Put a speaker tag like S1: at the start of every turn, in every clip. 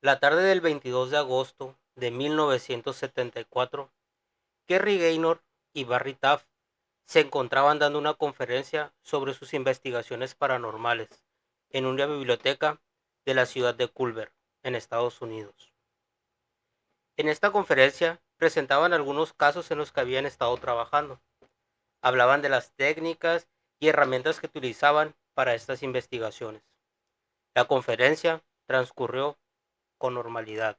S1: La tarde del 22 de agosto de 1974, Kerry Gaynor y Barry Taff se encontraban dando una conferencia sobre sus investigaciones paranormales en una biblioteca de la ciudad de Culver, en Estados Unidos. En esta conferencia presentaban algunos casos en los que habían estado trabajando. Hablaban de las técnicas y herramientas que utilizaban para estas investigaciones. La conferencia transcurrió con normalidad.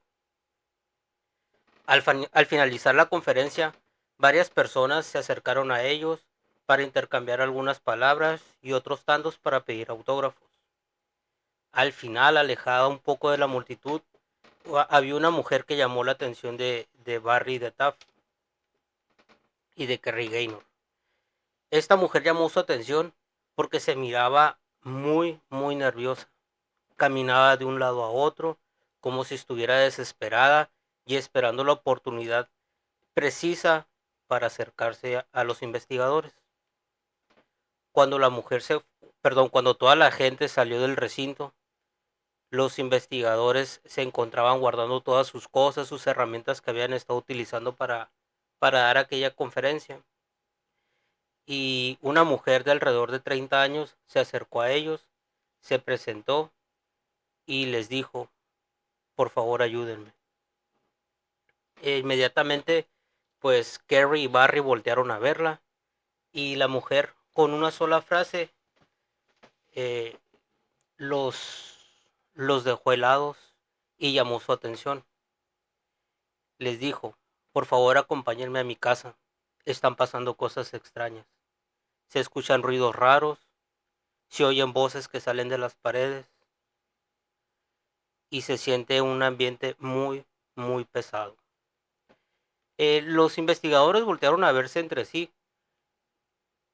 S1: Al finalizar la conferencia, varias personas se acercaron a ellos para intercambiar algunas palabras y otros tantos para pedir autógrafos. Al final, alejada un poco de la multitud, había una mujer que llamó la atención de Barry de Taff y de Kerry Gaynor. Esta mujer llamó su atención porque se miraba muy nerviosa. Caminaba de un lado a otro como si estuviera desesperada y esperando la oportunidad precisa para acercarse a los investigadores. Cuando la mujer cuando toda la gente salió del recinto, los investigadores se encontraban guardando todas sus cosas, sus herramientas que habían estado utilizando para dar aquella conferencia. Y una mujer de alrededor de 30 años se acercó a ellos, se presentó y les dijo, por favor ayúdenme. Inmediatamente, pues Kerry y Barry voltearon a verla y la mujer con una sola frase eh, los dejó helados y llamó su atención. Les dijo, por favor acompáñenme a mi casa, están pasando cosas extrañas. Se escuchan ruidos raros, se oyen voces que salen de las paredes y se siente un ambiente muy pesado. Los investigadores voltearon a verse entre sí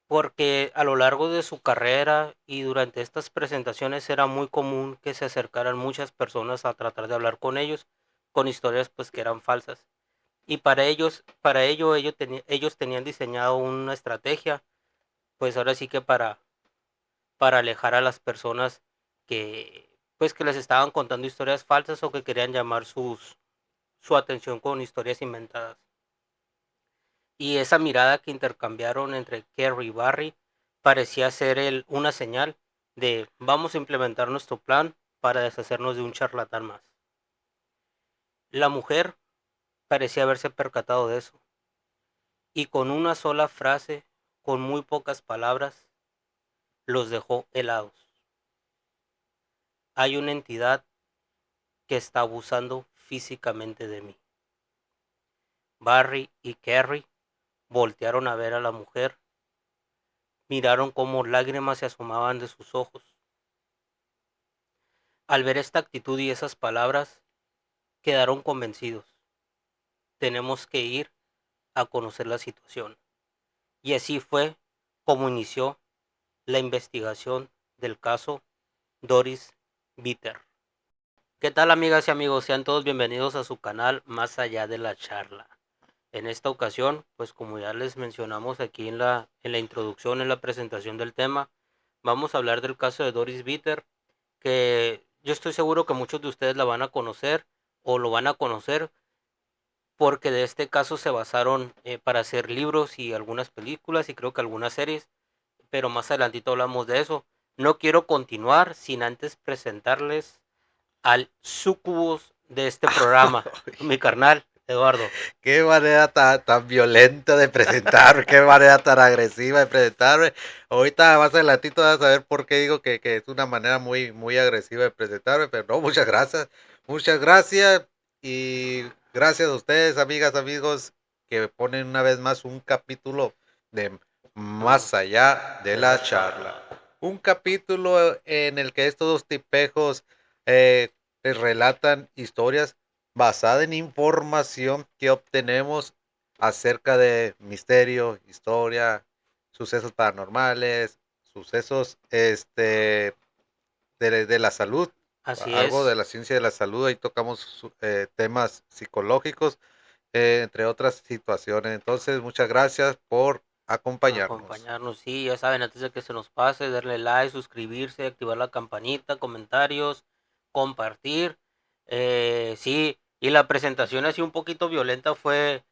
S1: porque a lo largo de su carrera y durante estas presentaciones era muy común que se acercaran muchas personas a tratar de hablar con ellos con historias pues que eran falsas. Y para ellos tenían diseñado una estrategia, pues ahora sí que para alejar a las personas que pues que les estaban contando historias falsas o que querían llamar su atención con historias inventadas. Y esa mirada que intercambiaron entre Kerry y Barry parecía ser una señal de vamos a implementar nuestro plan para deshacernos de un charlatán más. La mujer parecía haberse percatado de eso y con una sola frase, con muy pocas palabras, los dejó helados. Hay una entidad que está abusando físicamente de mí. Barry y Kerry voltearon a ver a la mujer, miraron cómo lágrimas se asomaban de sus ojos. Al ver esta actitud y esas palabras, quedaron convencidos. Tenemos que ir a conocer la situación. Y así fue como inició la investigación del caso Doris Bitter. ¿Qué tal, amigas y amigos? Sean todos bienvenidos a su canal Más allá de la charla. En esta ocasión, pues como ya les mencionamos aquí en la introducción, en la presentación del tema, vamos a hablar del caso de Doris Bitter, que yo estoy seguro que muchos de ustedes la van a conocer o lo van a conocer porque de este caso se basaron para hacer libros y algunas películas y creo que algunas series, pero más adelantito hablamos de eso. No quiero continuar sin antes presentarles al sucubus de este programa, mi carnal, Eduardo.
S2: Qué manera tan violenta de presentarme, qué manera tan agresiva de presentarme. Ahorita más adelantito vas a ver por qué digo que es una manera muy agresiva de presentarme, pero no, muchas gracias y gracias a ustedes, amigas, amigos, que ponen una vez más un capítulo de Más allá de la charla. Un capítulo en el que estos dos tipejos les relatan historias basada en información que obtenemos acerca de misterio, historia, sucesos paranormales, sucesos de la salud,
S1: Así
S2: algo de
S1: es,
S2: la ciencia de la salud, ahí tocamos temas psicológicos, entre otras situaciones. Entonces, muchas gracias por acompañarnos.
S1: acompañarnos, sí, ya saben, antes de que se nos pase, darle like, suscribirse, activar la campanita, comentarios, compartir. Sí, y la presentación así un poquito violenta pues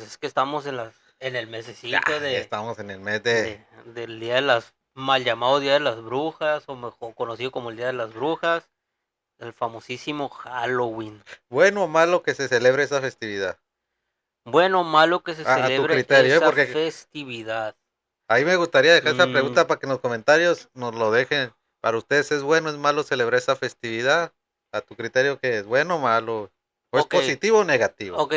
S1: es que estamos en el
S2: Ya,
S1: mesecito
S2: ya estamos en el mes de...
S1: del día de las, mal llamado Día de las Brujas, o mejor conocido como el Día de las Brujas, el famosísimo Halloween.
S2: Bueno o malo que se celebre esa festividad.
S1: Bueno o malo que se
S2: A tu
S1: celebre
S2: criterio, ¿eh?
S1: esa
S2: Porque
S1: festividad.
S2: ahí me gustaría dejar esa
S1: Mm,
S2: pregunta para que en los comentarios nos lo dejen. Para ustedes, ¿es bueno o es malo celebrar esa festividad? A tu criterio, ¿qué es bueno o malo? ¿O es
S1: ok,
S2: positivo o negativo?
S1: ok.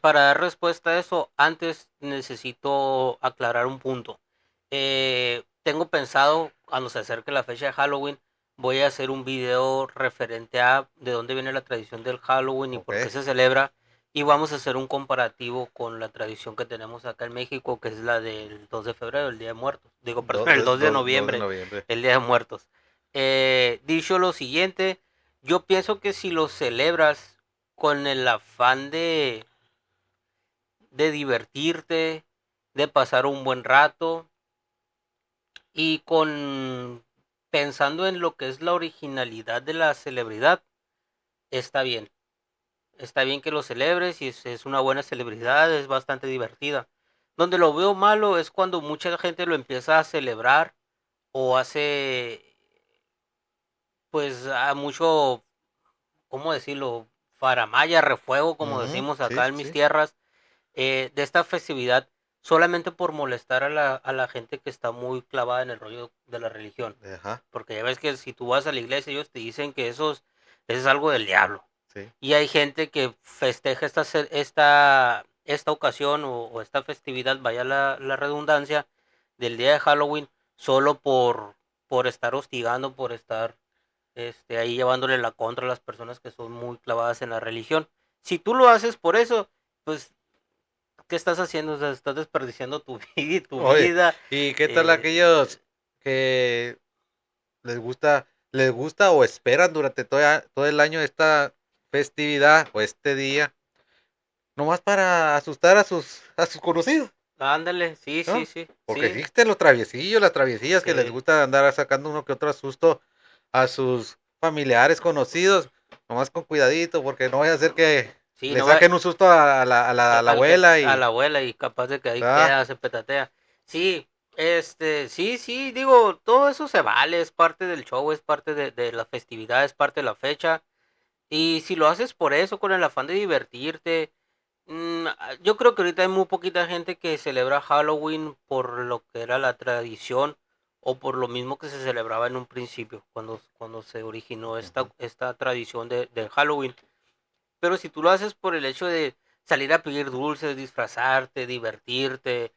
S1: Para dar respuesta a eso, antes necesito aclarar un punto. Tengo pensado, cuando se acerque la fecha de Halloween, voy a hacer un video referente a de dónde viene la tradición del Halloween y
S2: Ok.
S1: por qué se celebra. Y vamos a hacer un comparativo con la tradición que tenemos acá en México, que es la del 2 de febrero, el Día de Muertos. Digo, perdón, el 2 de
S2: 2 de
S1: noviembre,
S2: noviembre.
S1: el Día de Muertos. Dicho lo siguiente, yo pienso que si lo celebras con el afán de divertirte, de pasar un buen rato y con pensando en lo que es la originalidad de la celebridad, está bien. Está bien que lo celebres y es una buena celebridad, es bastante divertida. Donde lo veo malo es cuando mucha gente lo empieza a celebrar o hace pues a mucho, ¿cómo decirlo? Faramaya, refuego, como
S2: Ujú,
S1: decimos
S2: sí,
S1: acá en mis
S2: sí.
S1: tierras, de esta festividad solamente por molestar a la gente que está muy clavada en el rollo de la religión.
S2: Ajá,
S1: Porque ya ves que si tú vas a la iglesia, ellos te dicen que eso es algo del diablo.
S2: sí.
S1: Y hay gente que festeja esta ocasión o esta festividad, vaya la redundancia, del día de Halloween, solo por estar hostigando, por estar ahí llevándole la contra a las personas que son muy clavadas en la religión. Si tú lo haces por eso, pues ¿qué estás haciendo? O sea, estás desperdiciando tu vida, tu
S2: Oye,
S1: vida.
S2: ¿y qué tal
S1: eh,
S2: aquellos que les gusta o esperan durante todo el año esta festividad o este día, nomás para asustar a sus conocidos,
S1: Ándale, sí, sí,
S2: ¿no?
S1: sí,
S2: Porque
S1: sí,
S2: existen los traviesillos, las traviesillas que les
S1: sí,
S2: gusta andar sacando uno que otro susto a sus familiares conocidos, nomás con cuidadito, porque no vaya a ser que
S1: sí,
S2: le
S1: no va
S2: saquen un susto a la abuela
S1: a
S2: y,
S1: la abuela y capaz de que ahí
S2: ¿verdad?
S1: queda, se petatea. Sí, sí, sí, digo, todo eso se vale, es parte del show, es parte de la festividad, es parte de la fecha. Y si lo haces por eso, con el afán de divertirte, yo creo que ahorita hay muy poquita gente que celebra Halloween por lo que era la tradición o por lo mismo que se celebraba en un principio, cuando se originó
S2: Ujú.
S1: esta tradición de Halloween. Pero si tú lo haces por el hecho de salir a pedir dulces, disfrazarte, divertirte,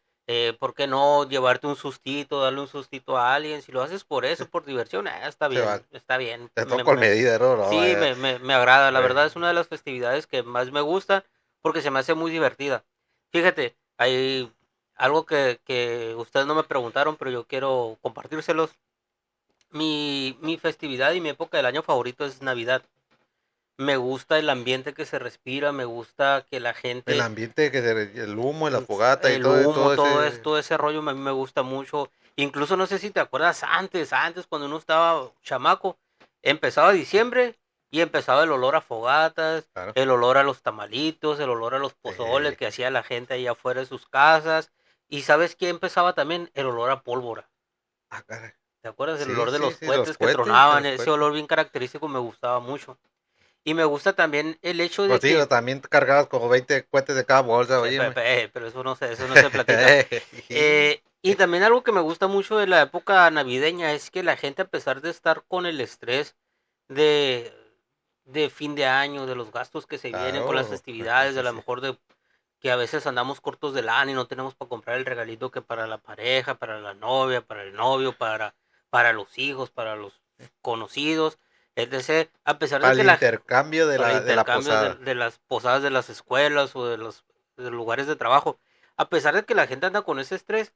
S1: ¿por qué no llevarte un sustito, darle un sustito a alguien? Si lo haces por eso, por diversión, está
S2: Se va,
S1: bien, está bien.
S2: de todo con medida, ¿no? No,
S1: Sí, me agrada. La
S2: eh,
S1: verdad es una de las festividades que más me gusta porque se me hace muy divertida. Fíjate, hay algo que ustedes no me preguntaron, pero yo quiero compartírselos. Mi festividad y mi época del año favorito es Navidad. Me gusta el ambiente que se respira, me gusta que la
S2: el
S1: gente,
S2: ambiente, el humo, la fogata y
S1: el humo,
S2: todo ese...
S1: todo ese rollo a mí me gusta mucho. Incluso no sé si te acuerdas antes cuando uno estaba chamaco, empezaba diciembre y empezaba el olor a fogatas,
S2: Claro.
S1: el olor a los tamalitos, el olor a los pozoles que hacía la gente ahí afuera de sus casas. Y ¿sabes qué empezaba también? El olor a pólvora.
S2: Caray.
S1: ¿Te acuerdas? El
S2: Sí,
S1: olor de
S2: sí,
S1: los
S2: sí, los
S1: cohetes que
S2: cohetes,
S1: tronaban,
S2: los
S1: ese
S2: cohetes.
S1: olor bien característico me gustaba mucho. Y me gusta también el hecho
S2: Pues
S1: de
S2: sí,
S1: que
S2: también cargados como 20 cohetes de cada bolsa,
S1: sí,
S2: oíme.
S1: pero eso no se platica. Y también algo que me gusta mucho de la época navideña es que la gente, a pesar de estar con el estrés de, de fin de año, de los gastos que se vienen con las
S2: Claro,
S1: festividades, de
S2: sí,
S1: a lo
S2: sí.
S1: mejor de que a veces andamos cortos de lana y no tenemos para comprar el regalito que para la pareja, para la novia, para el novio, para los hijos, para los conocidos, etc. A pesar de
S2: Para
S1: que
S2: el intercambio
S1: para el
S2: de la
S1: intercambio
S2: posada.
S1: de las posadas de las escuelas o de los lugares de trabajo, a pesar de que la gente anda con ese estrés,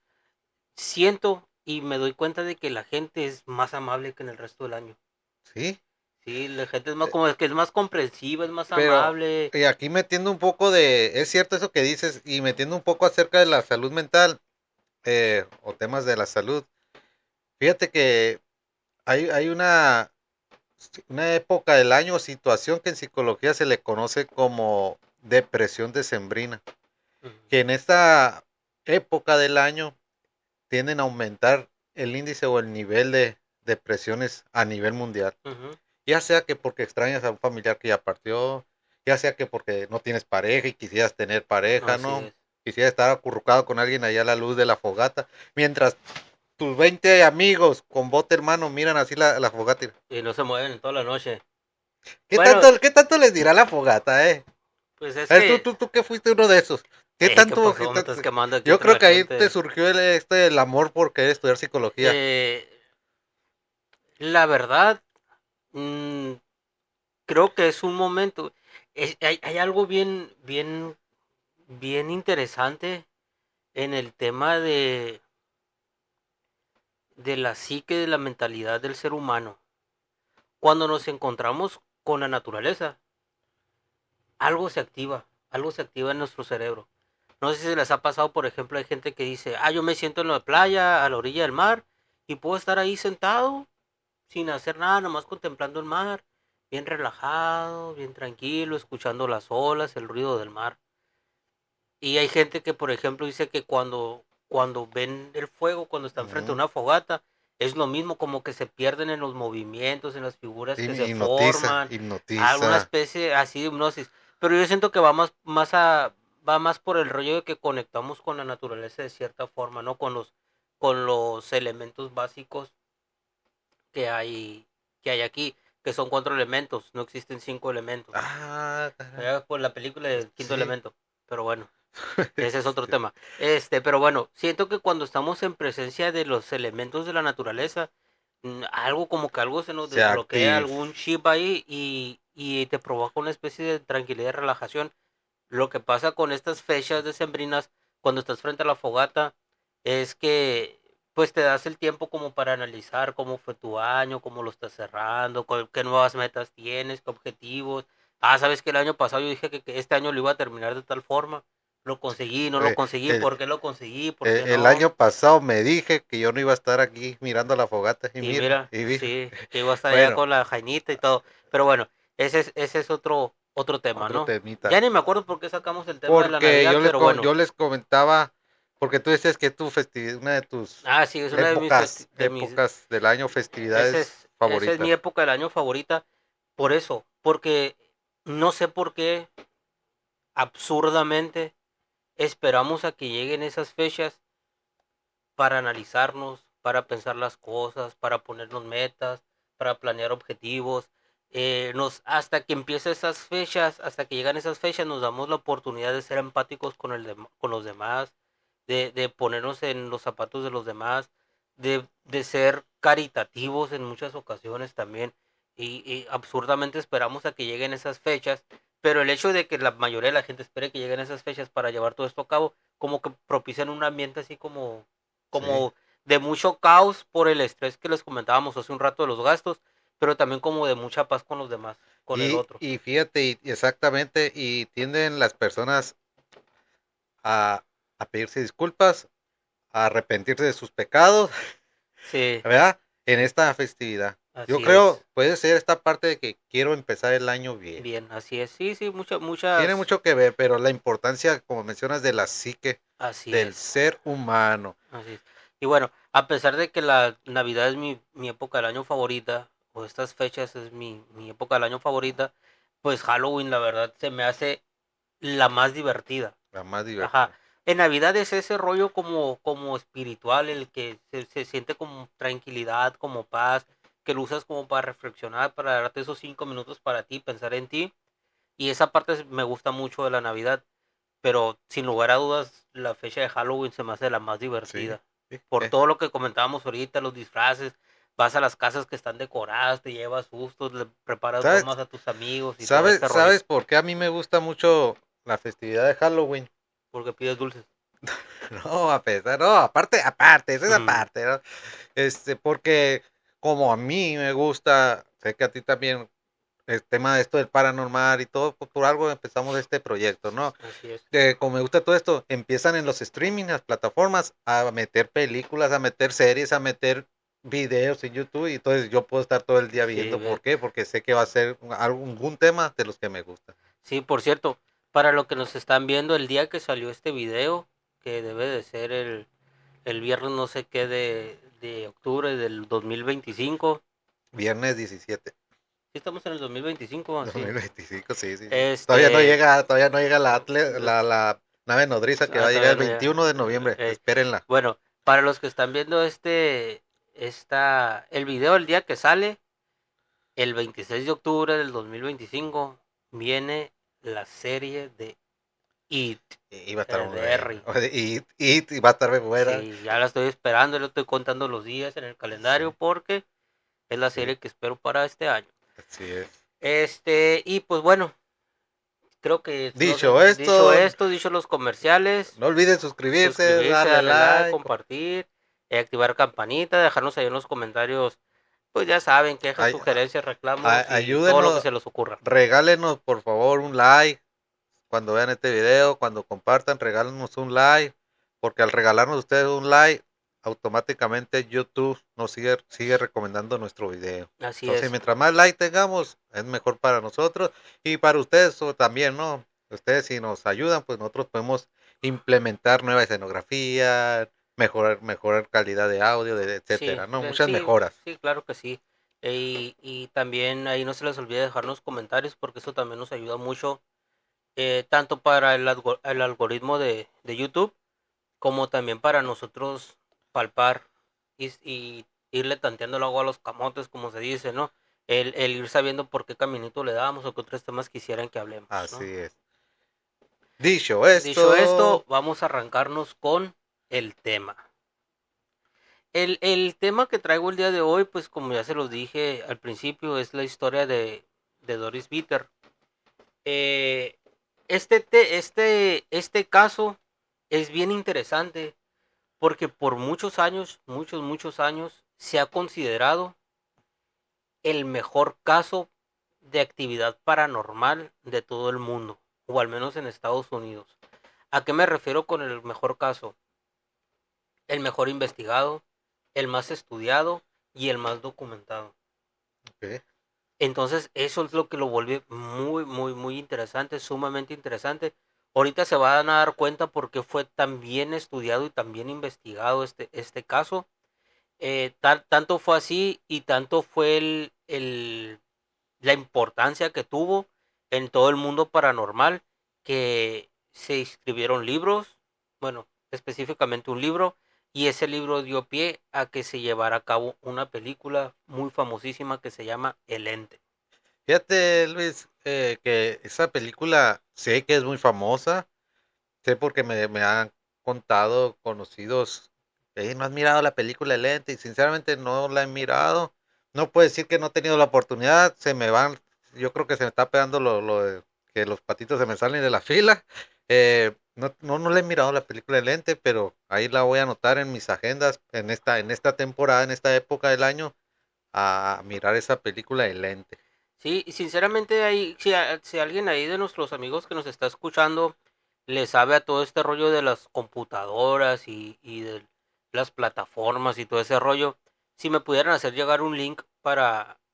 S1: siento y me doy cuenta de que la gente es más amable que en el resto del año.
S2: Sí,
S1: Sí, la gente es más
S2: eh,
S1: como es que es más comprensiva, es más
S2: pero
S1: amable.
S2: aquí metiendo un poco de, es cierto eso que dices, y metiendo un poco acerca de la salud mental o temas de la salud. Fíjate que hay una una época del año o situación que en psicología se le conoce como depresión decembrina,
S1: Ujú,
S2: que en esta época del año tienden a aumentar el índice o el nivel de depresiones a nivel mundial.
S1: ujú,
S2: Ya sea que porque extrañas a un familiar que ya partió, ya sea que porque no tienes pareja y quisieras tener pareja,
S1: así
S2: ¿no?
S1: es.
S2: Quisieras estar acurrucado con alguien allá a la luz de la fogata, mientras tus 20 amigos con bote hermano miran así la fogata.
S1: Y no se mueven en toda la noche. Bueno,
S2: Qué tanto les dirá la fogata, eh?
S1: pues es
S2: A ver,
S1: que,
S2: tú que fuiste uno de esos.
S1: ¿qué
S2: ¿
S1: pasó? Me estás quemando aquí
S2: Yo
S1: entre
S2: creo
S1: la
S2: que ahí te
S1: gente.
S2: surgió el amor por querer estudiar psicología.
S1: Eh, la verdad, mm, creo que es un momento. Hay algo bien interesante en el tema de la psique, de la mentalidad del ser humano. Cuando nos encontramos con la naturaleza, algo se activa en nuestro cerebro. No sé si se les ha pasado, por ejemplo, hay gente que dice, yo me siento en la playa, a la orilla del mar, y puedo estar ahí sentado, sin hacer nada, nomás contemplando el mar, bien relajado, bien tranquilo, escuchando las olas, el ruido del mar. Y hay gente que, por ejemplo, dice que cuando ven el fuego, cuando están frente a
S2: Ujú.
S1: una fogata, es lo mismo, como que se pierden en los movimientos, en las figuras que se forman, alguna
S2: Hipnotiza.
S1: especie así de hipnosis. Pero yo siento que va más por el rollo de que conectamos con la naturaleza de cierta forma, ¿no? Con los elementos básicos que hay, que hay aquí, que son 4 elementos, no existen 5 elementos.
S2: Caray,
S1: Por la película del quinto
S2: sí.
S1: elemento. Pero bueno. Ese es otro tema. Pero bueno, siento que cuando estamos en presencia de los elementos de la naturaleza, algo como que algo se nos
S2: Se
S1: desbloquea,
S2: activa.
S1: algún chip ahí y te provoca una especie de tranquilidad y relajación. Lo que pasa con estas fechas decembrinas, cuando estás frente a la fogata, es que pues te das el tiempo como para analizar cómo fue tu año, cómo lo estás cerrando, qué nuevas metas tienes, qué objetivos. Sabes que el año pasado yo dije que este año lo iba a terminar de tal forma. Lo conseguí, no lo
S2: Eh,
S1: conseguí,
S2: El,
S1: ¿por qué lo conseguí? ¿Por qué
S2: el
S1: no?
S2: año pasado me dije que yo no iba a estar aquí mirando la fogata
S1: Y mira,
S2: y mira.
S1: sí, que iba a estar allá
S2: Bueno,
S1: con la jainita y todo. Pero bueno, ese es otro tema,
S2: otro
S1: ¿no?
S2: temita.
S1: Ya ni me acuerdo por qué sacamos el tema de la
S2: Porque
S1: Navidad, pero bueno.
S2: yo les comentaba, porque tú decías que tu festividad, una de tus
S1: Sí, es una de
S2: épocas del año, festividades
S1: esa es mi
S2: favoritas.
S1: época del año favorita, por eso, porque no sé por qué, absurdamente, esperamos a que lleguen esas fechas para analizarnos, para pensar las cosas, para ponernos metas, para planear objetivos. Hasta que empiezan esas fechas, hasta que llegan esas fechas, nos damos la oportunidad de ser empáticos con los demás, de ponernos en los zapatos de los demás, de ser caritativos en muchas ocasiones también. Y absurdamente esperamos a que lleguen esas fechas, pero el hecho de que la mayoría de la gente espere que lleguen esas fechas para llevar todo esto a cabo, como que propician un ambiente así
S2: Sí.
S1: como de mucho caos por el estrés que les comentábamos hace un rato de los gastos, pero también como de mucha paz con los demás, con el otro.
S2: Y fíjate, exactamente, y tienden las personas a, a pedirse disculpas, a arrepentirse de sus pecados,
S1: Sí,
S2: ¿verdad? En esta festividad. Yo
S1: así
S2: creo,
S1: es.
S2: puede ser esta parte de que quiero empezar el año bien.
S1: Bien, así es. Sí, sí,
S2: Tiene
S1: muchas,
S2: mucho que ver, pero la importancia, como mencionas, de la psique,
S1: así
S2: del
S1: es.
S2: ser humano.
S1: Así es. Y bueno, a pesar de que la Navidad es mi época del año favorita, o estas fechas es mi época del año favorita, pues Halloween la verdad se me hace la más divertida.
S2: La más
S1: Ajá.
S2: divertida.
S1: En Navidad es ese rollo como espiritual, el que se siente como tranquilidad, como paz, que lo usas como para reflexionar, para darte esos 5 minutos para ti, pensar en ti. Y esa parte me gusta mucho de la Navidad, pero sin lugar a dudas, la fecha de Halloween se me hace la más
S2: Sí,
S1: divertida.
S2: sí.
S1: Por todo lo que comentábamos ahorita, los disfraces, vas a las casas que están decoradas, te llevas sustos, le preparas
S2: ¿Sabes,
S1: bromas a tus amigos y todo este rollo,
S2: sabes por qué a mí me gusta mucho la festividad de Halloween?
S1: porque pides dulces.
S2: No, a pesar, no, eso es aparte, ¿no? Porque como a mí me gusta, sé que a ti también, el tema de esto del paranormal y todo, pues por algo empezamos este proyecto, ¿no?
S1: Así es.
S2: Como me gusta todo esto, empiezan en los streaming, las plataformas, a meter películas, a meter series, a meter videos en YouTube y entonces yo puedo estar todo el día
S1: Sí,
S2: viendo. ¿Por qué? Porque sé que va a ser algún tema de los que me gusta.
S1: sí, por cierto, para lo que nos están viendo el día que salió este video, que debe de ser el viernes no sé qué de octubre del 2025.
S2: Viernes 17.
S1: Sí, estamos en el 2025, así.
S2: 2025, sí, sí, sí.
S1: Este,
S2: Todavía no llega la nave nodriza que va a llegar
S1: todavía
S2: el
S1: no
S2: 21 de
S1: ya.
S2: noviembre. Espérenla.
S1: Bueno, para los que están viendo el video el día que sale, el 26 de octubre del 2025, viene la serie de It,
S2: Y va a estar muy
S1: de
S2: buena.
S1: R.
S2: Y va a estar muy buena.
S1: Sí, ya la estoy esperando, le estoy contando los días en el calendario
S2: Sí,
S1: porque es la
S2: sí,
S1: serie que espero para este año.
S2: así es.
S1: Y pues bueno, creo que
S2: Dicho esto,
S1: dicho los comerciales,
S2: no olviden suscribirse,
S1: suscribirse,
S2: darle
S1: darle like,
S2: like.
S1: compartir, activar campanita, dejarnos ahí en los comentarios, pues ya saben, quejas,
S2: Ay-
S1: sugerencias, reclamos y todo lo que
S2: Ayúdenos,
S1: se les ocurra.
S2: regálenos por favor un like cuando vean este video, cuando compartan, regálenos un like, porque al regalarnos ustedes un like, automáticamente YouTube nos sigue recomendando nuestro video.
S1: Así
S2: Entonces,
S1: es.
S2: mientras más like tengamos, es mejor para nosotros y para ustedes también, ¿no? Ustedes si nos ayudan, pues nosotros podemos implementar nueva escenografía, mejorar calidad de audio,
S1: Sí,
S2: etcétera, ¿no? Muchas
S1: sí,
S2: mejoras.
S1: sí, claro que sí. Y también ahí no se les olvide dejarnos comentarios porque eso también nos ayuda mucho, tanto para el algoritmo de YouTube como también para nosotros palpar y irle tanteando el agua a los camotes, como se dice, ¿no? El ir sabiendo por qué caminito le damos o qué otros temas quisieran que hablemos,
S2: Así
S1: ¿no?
S2: es. Dicho
S1: Dicho esto,
S2: esto,
S1: vamos a arrancarnos con el tema. El tema que traigo el día de hoy, pues como ya se los dije al principio, es la historia de Doris Bitter. Eh, este caso es bien interesante porque por muchos años, muchos años, se ha considerado el mejor caso de actividad paranormal de todo el mundo, o al menos en Estados Unidos. ¿A qué me refiero con el mejor caso? El mejor investigado, el más estudiado y el más documentado.
S2: okay.
S1: Entonces, eso es lo que lo vuelve muy interesante, sumamente interesante. Ahorita se van a dar cuenta por qué fue tan bien estudiado y tan bien investigado este caso. Tanto fue así y tanto fue la importancia que tuvo en todo el mundo paranormal que se escribieron libros, bueno, específicamente un libro, y ese libro dio pie a que se llevara a cabo una película muy famosísima que se llama El Ente.
S2: Fíjate, Luis, que esa película sé que es muy famosa, sé porque me han contado conocidos, no has mirado la película El Ente y sinceramente no la he mirado. No puedo decir que no he tenido la oportunidad, yo creo que se me está pegando lo de que los patitos se me salen de la fila. No le he mirado la película El Ente, pero ahí la voy a anotar en mis agendas en esta temporada, en esta época del año, a mirar esa película El Ente.
S1: Sí, y sinceramente si alguien ahí de nuestros amigos que nos está escuchando le sabe a todo este rollo de las computadoras y de las plataformas y todo ese rollo, si me pudieran hacer llegar un link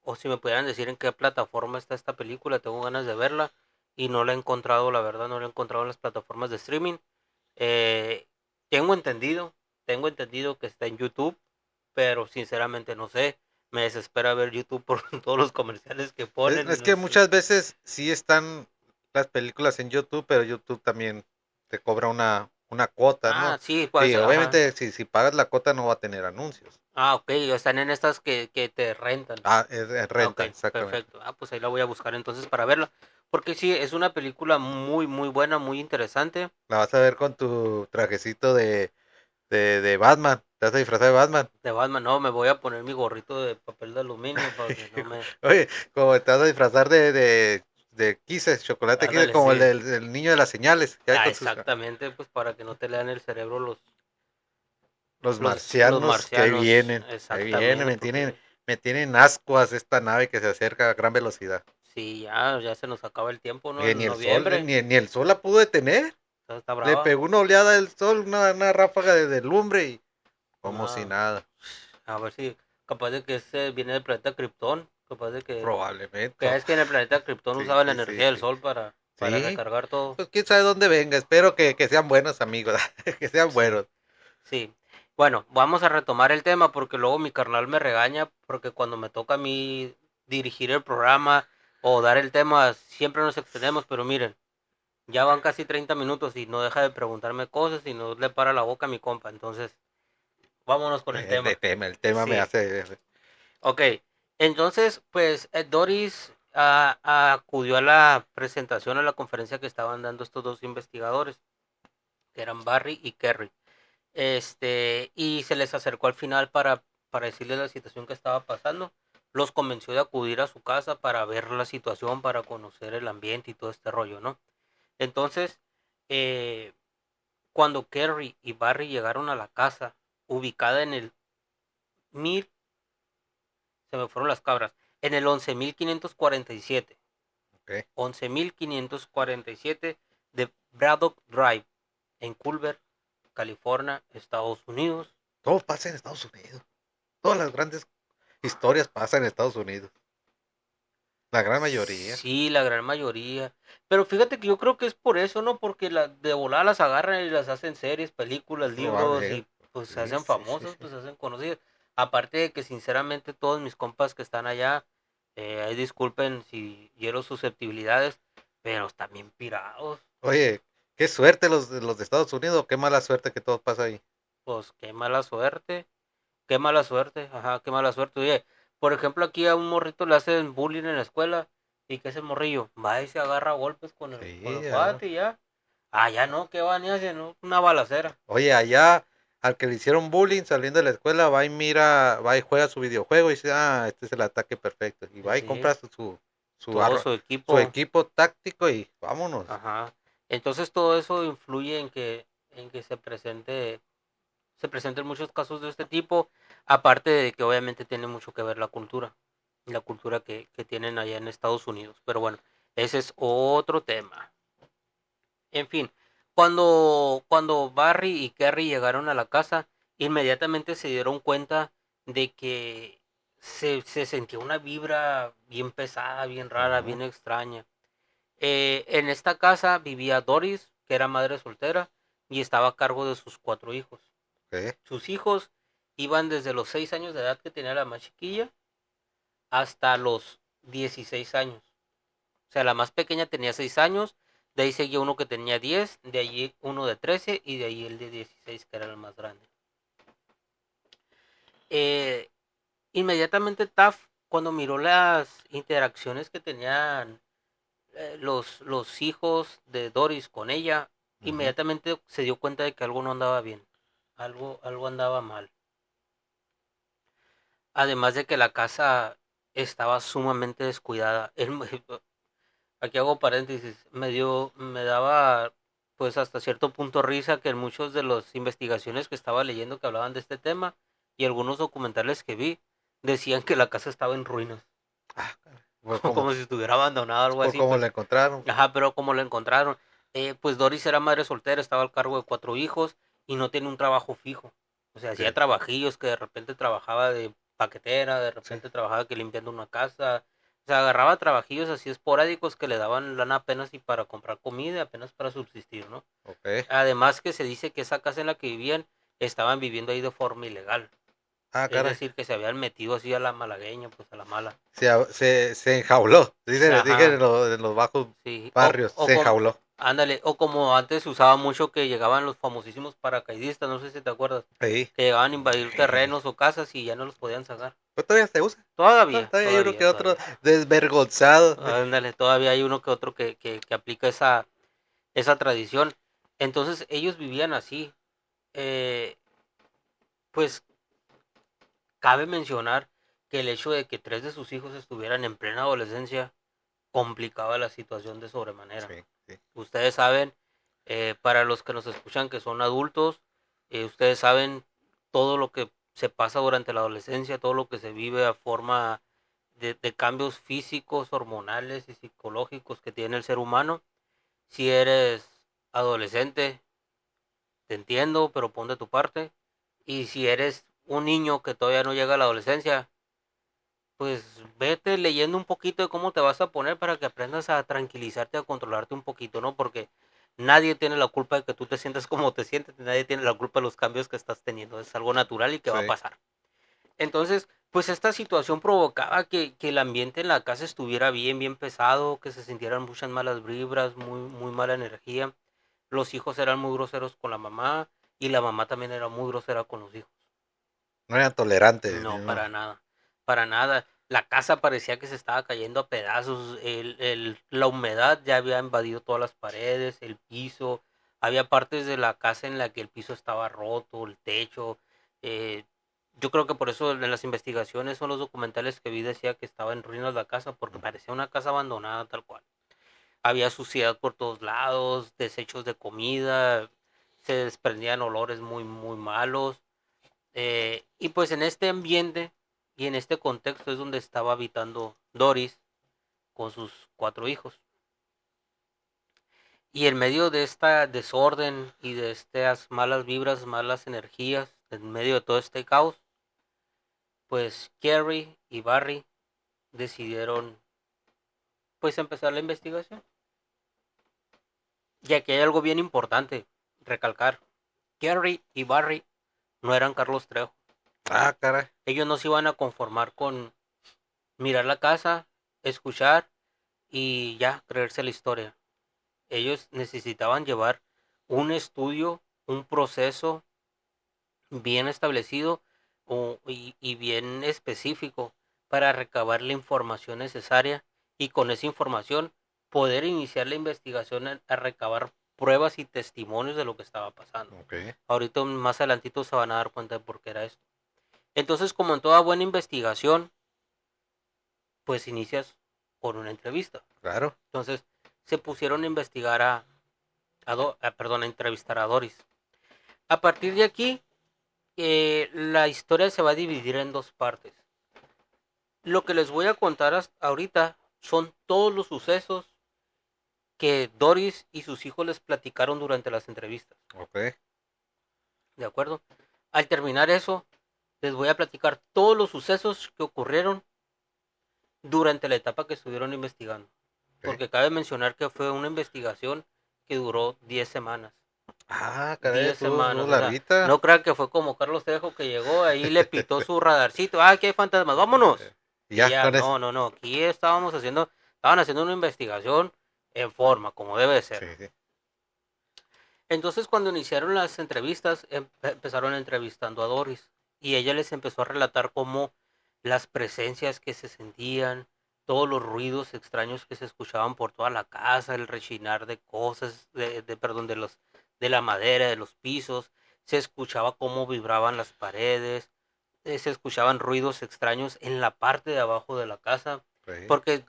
S1: o si me pudieran decir en qué plataforma está esta película, tengo ganas de verla y no la he encontrado, la verdad, no la he encontrado en las plataformas de streaming. Eh, tengo entendido, tengo entendido que está en YouTube, pero sinceramente no sé. Me desespera ver YouTube por todos los comerciales que ponen y
S2: Es que
S1: los...
S2: muchas veces sí están las películas en YouTube, pero YouTube también te cobra una cuota,
S1: Ah,
S2: ¿no?
S1: sí,
S2: Sí,
S1: pues, ajá.
S2: obviamente si pagas la cuota no va a tener anuncios.
S1: Ah, ok, están en estas que te rentan.
S2: Es
S1: Ah, ok,
S2: renta, exactamente.
S1: perfecto. Ah, pues ahí la voy a buscar entonces para verla. Porque sí, es una película muy buena, muy interesante.
S2: La vas a ver con tu trajecito de Batman. Te vas a disfrazar de Batman.
S1: De Batman, no, me voy a poner mi gorrito de papel de aluminio para que no me...
S2: Oye, como te vas a disfrazar de Kisses, chocolate Kisses,
S1: Ándale,
S2: como el
S1: sí.
S2: del niño de las señales. Ya
S1: Ah,
S2: con
S1: exactamente, pues para que no te lean el cerebro
S2: los
S1: los
S2: marcianos
S1: marcianos.
S2: que vienen,
S1: Exactamente, porque
S2: me tienen ascuas esta nave que se acerca a gran velocidad.
S1: sí, ya se nos acaba el tiempo, ¿no?
S2: Que
S1: En noviembre.
S2: ni el sol la pudo detener.
S1: Está
S2: Le
S1: brava.
S2: pegó una oleada del sol, una ráfaga de lumbre y como si
S1: No,
S2: nada.
S1: a ver si Capaz de que ese viene del planeta Krypton. Capaz de que
S2: Probablemente.
S1: es que en el planeta Krypton
S2: Sí,
S1: usaban la
S2: sí, sí,
S1: energía del
S2: sí.
S1: sol para
S2: Sí,
S1: recargar todo.
S2: pues quién sabe dónde venga. Espero que sean buenos amigos, que sean
S1: Sí,
S2: buenos.
S1: sí. Bueno, vamos a retomar el tema porque luego mi carnal me regaña porque cuando me toca a mí dirigir el programa o dar el tema siempre nos extendemos, pero miren, ya van casi 30 minutos y no deja de preguntarme cosas y no le para la boca a mi compa. Entonces, vámonos con el tema.
S2: El tema me
S1: Sí.
S2: hace...
S1: Ok. Entonces, pues Doris acudió a la presentación, a la conferencia que estaban dando estos dos investigadores, que eran Barry y Kerry. Y se les acercó al final para decirles la situación que estaba pasando. Los convenció de acudir a su casa para ver la situación, para conocer el ambiente y todo este rollo, ¿no? Entonces, eh, cuando Kerry y Barry llegaron a la casa, ubicada en el mil, se me fueron las cabras, en el 11.547,
S2: Okay.
S1: 11.547 de Braddock Drive, en Culver, California, Estados Unidos.
S2: Todo pasa en Estados Unidos. Todas las grandes historias pasan en Estados Unidos. La gran mayoría.
S1: Sí, la gran mayoría. Pero fíjate que yo creo que es por eso, ¿no? Porque de volada las agarran y las hacen series, películas, libros
S2: Probable.
S1: y pues se
S2: Sí,
S1: hacen
S2: sí, sí,
S1: famosas,
S2: sí.
S1: pues se hacen conocidas. Aparte de que sinceramente todos mis compas que están allá, ahí disculpen si hiero susceptibilidades, pero están bien pirados.
S2: Oye, qué suerte los de Estados Unidos, qué mala suerte que todo pasa ahí.
S1: Pues qué mala suerte, ajá, qué mala suerte. Oye, por ejemplo, aquí a un morrito le hacen bullying en la escuela y que ese morrillo va y se agarra a golpes con el
S2: Sí,
S1: cuate y ya. Ah, ya no, ¿qué van y hacen? ¿No? Una balacera.
S2: oye, allá al que le hicieron bullying saliendo de la escuela, va y mira, va y juega su videojuego y dice, ah, este es el ataque perfecto. Y va y
S1: Sí,
S2: compra
S1: todo su
S2: su
S1: equipo,
S2: equipo táctico y vámonos.
S1: ajá. Entonces todo eso influye en que se presenten muchos casos de este tipo, aparte de que obviamente tiene mucho que ver la cultura que tienen allá en Estados Unidos. Pero bueno, ese es otro tema. En fin, cuando Barry y Kerry llegaron a la casa, inmediatamente se dieron cuenta de que se sentía una vibra bien pesada, bien rara,
S2: Ujú,
S1: bien extraña. En esta casa vivía Doris, que era madre soltera, y estaba a cargo de sus 4 hijos.
S2: ok.
S1: Sus hijos iban desde los 6 años de edad que tenía la más chiquilla hasta los 16 años. O sea, la más pequeña tenía 6 años, de ahí seguía uno que tenía 10, de ahí uno de 13 y de ahí el de 16 que era el más grande. Eh, Inmediatamente Taff, cuando miró las interacciones que tenían los hijos de Doris con ella,
S2: Ujú.
S1: inmediatamente se dio cuenta de que algo no andaba bien, algo andaba mal. Además de que la casa estaba sumamente descuidada. Aquí hago paréntesis, me daba pues hasta cierto punto risa que en muchas de las investigaciones que estaba leyendo que hablaban de este tema y algunos documentales que vi decían que la casa estaba en ruinas,
S2: Ah, pues como,
S1: como si estuviera abandonada o algo
S2: pues
S1: así,
S2: como
S1: pues.
S2: la encontraron.
S1: Ajá, pero como lo encontraron, pues Doris era madre soltera, estaba al cargo de 4 hijos y no tiene un trabajo fijo. O sea, hacía
S2: Okay.
S1: trabajillos que de repente trabajaba de paquetera, de
S2: Sí,
S1: repente trabajaba que limpiando una casa. O sea, agarraba trabajillos así esporádicos que le daban lana apenas y para comprar comida, apenas para subsistir, ¿no?
S2: ok.
S1: Además que se dice que esa casa en la que vivían estaban viviendo ahí de forma ilegal.
S2: Ah,
S1: Es
S2: caray.
S1: decir, que se habían metido así a la malagueña, pues a la mala.
S2: Se enjauló. Dije
S1: Ajá,
S2: en los bajos
S1: sí,
S2: barrios, se enjauló.
S1: ándale, o como antes se usaba mucho que llegaban los famosísimos paracaidistas, no sé si te acuerdas,
S2: Ahí.
S1: que llegaban a invadir terrenos o casas y ya no los podían sacar.
S2: Pues todavía se usa.
S1: Todavía,
S2: Todavía hay uno
S1: todavía,
S2: que otro
S1: todavía.
S2: desvergonzado.
S1: Ándale, todavía hay uno que otro que aplica esa tradición. Entonces ellos vivían así. Eh, pues cabe mencionar que el hecho de que 3 de sus hijos estuvieran en plena adolescencia complicaba la situación de sobremanera.
S2: Sí, sí.
S1: Ustedes saben, para los que nos escuchan que son adultos, ustedes saben todo lo que se pasa durante la adolescencia, todo lo que se vive a forma de cambios físicos, hormonales y psicológicos que tiene el ser humano. Si eres adolescente, te entiendo, pero pon de tu parte. Y si eres un niño que todavía no llega a la adolescencia, pues vete leyendo un poquito de cómo te vas a poner para que aprendas a tranquilizarte, a controlarte un poquito, ¿no? Porque nadie tiene la culpa de que tú te sientas como te sientes, nadie tiene la culpa de los cambios que estás teniendo, es algo natural y que va a
S2: Sí.
S1: pasar. Entonces, pues esta situación provocaba que el ambiente en la casa estuviera bien pesado, que se sintieran muchas malas vibras, muy mala energía. Los hijos eran muy groseros con la mamá y la mamá también era muy grosera con los hijos.
S2: No eran tolerantes.
S1: No,
S2: No.
S1: para nada, para nada. La casa parecía que se estaba cayendo a pedazos, la humedad ya había invadido todas las paredes, el piso, había partes de la casa en la que el piso estaba roto, el techo. eh, yo creo que por eso en las investigaciones o los documentales que vi decía que estaba en ruinas la casa, porque parecía una casa abandonada tal cual. Había suciedad por todos lados, desechos de comida, se desprendían olores muy malos. Y pues en este ambiente y en este contexto es donde estaba habitando Doris con sus 4 hijos. Y en medio de esta desorden y de estas malas vibras, malas energías, en medio de todo este caos, pues Carrie y Barry decidieron pues empezar la investigación. Ya que hay algo bien importante recalcar. Carrie y Barry no eran Carlos Trejo.
S2: Ah, caray.
S1: Ellos no se iban a conformar con mirar la casa, escuchar y ya creerse la historia. Ellos necesitaban llevar un estudio, un proceso bien establecido y bien específico para recabar la información necesaria y con esa información poder iniciar la investigación a recabar pruebas y testimonios de lo que estaba pasando.
S2: Ok.
S1: Ahorita más adelantito se van a dar cuenta de por qué era esto. Entonces, como en toda buena investigación, pues inicias con una entrevista.
S2: Claro.
S1: Entonces, se pusieron a investigar a entrevistar a Doris. A partir de aquí, la historia se va a dividir en dos partes. Lo que les voy a contar hasta ahorita son todos los sucesos que Doris y sus hijos les platicaron durante las entrevistas.
S2: Ok.
S1: ¿De acuerdo? Al terminar eso, les voy a platicar todos los sucesos que ocurrieron durante la etapa que estuvieron investigando.
S2: Ok.
S1: Porque cabe mencionar que fue una investigación que duró 10 semanas.
S2: Ah, caray,
S1: 10
S2: estuvo
S1: semanas, o sea,
S2: larguita.
S1: no crean que fue como Carlos Trejo que llegó, ahí le pitó su radarcito, ah, aquí hay fantasmas, vámonos.
S2: Y
S1: Y
S2: ya,
S1: ya,
S2: con eso.
S1: no, aquí estaban haciendo una investigación en forma, como debe
S2: Sí,
S1: ser.
S2: sí.
S1: Entonces cuando iniciaron las entrevistas, empezaron entrevistando a Doris, y ella les empezó a relatar cómo las presencias que se sentían, todos los ruidos extraños que se escuchaban por toda la casa, el rechinar de cosas, perdón, de la madera, de los pisos, se escuchaba cómo vibraban las paredes, se escuchaban ruidos extraños en la parte de abajo de la casa,
S2: Ok.
S1: porque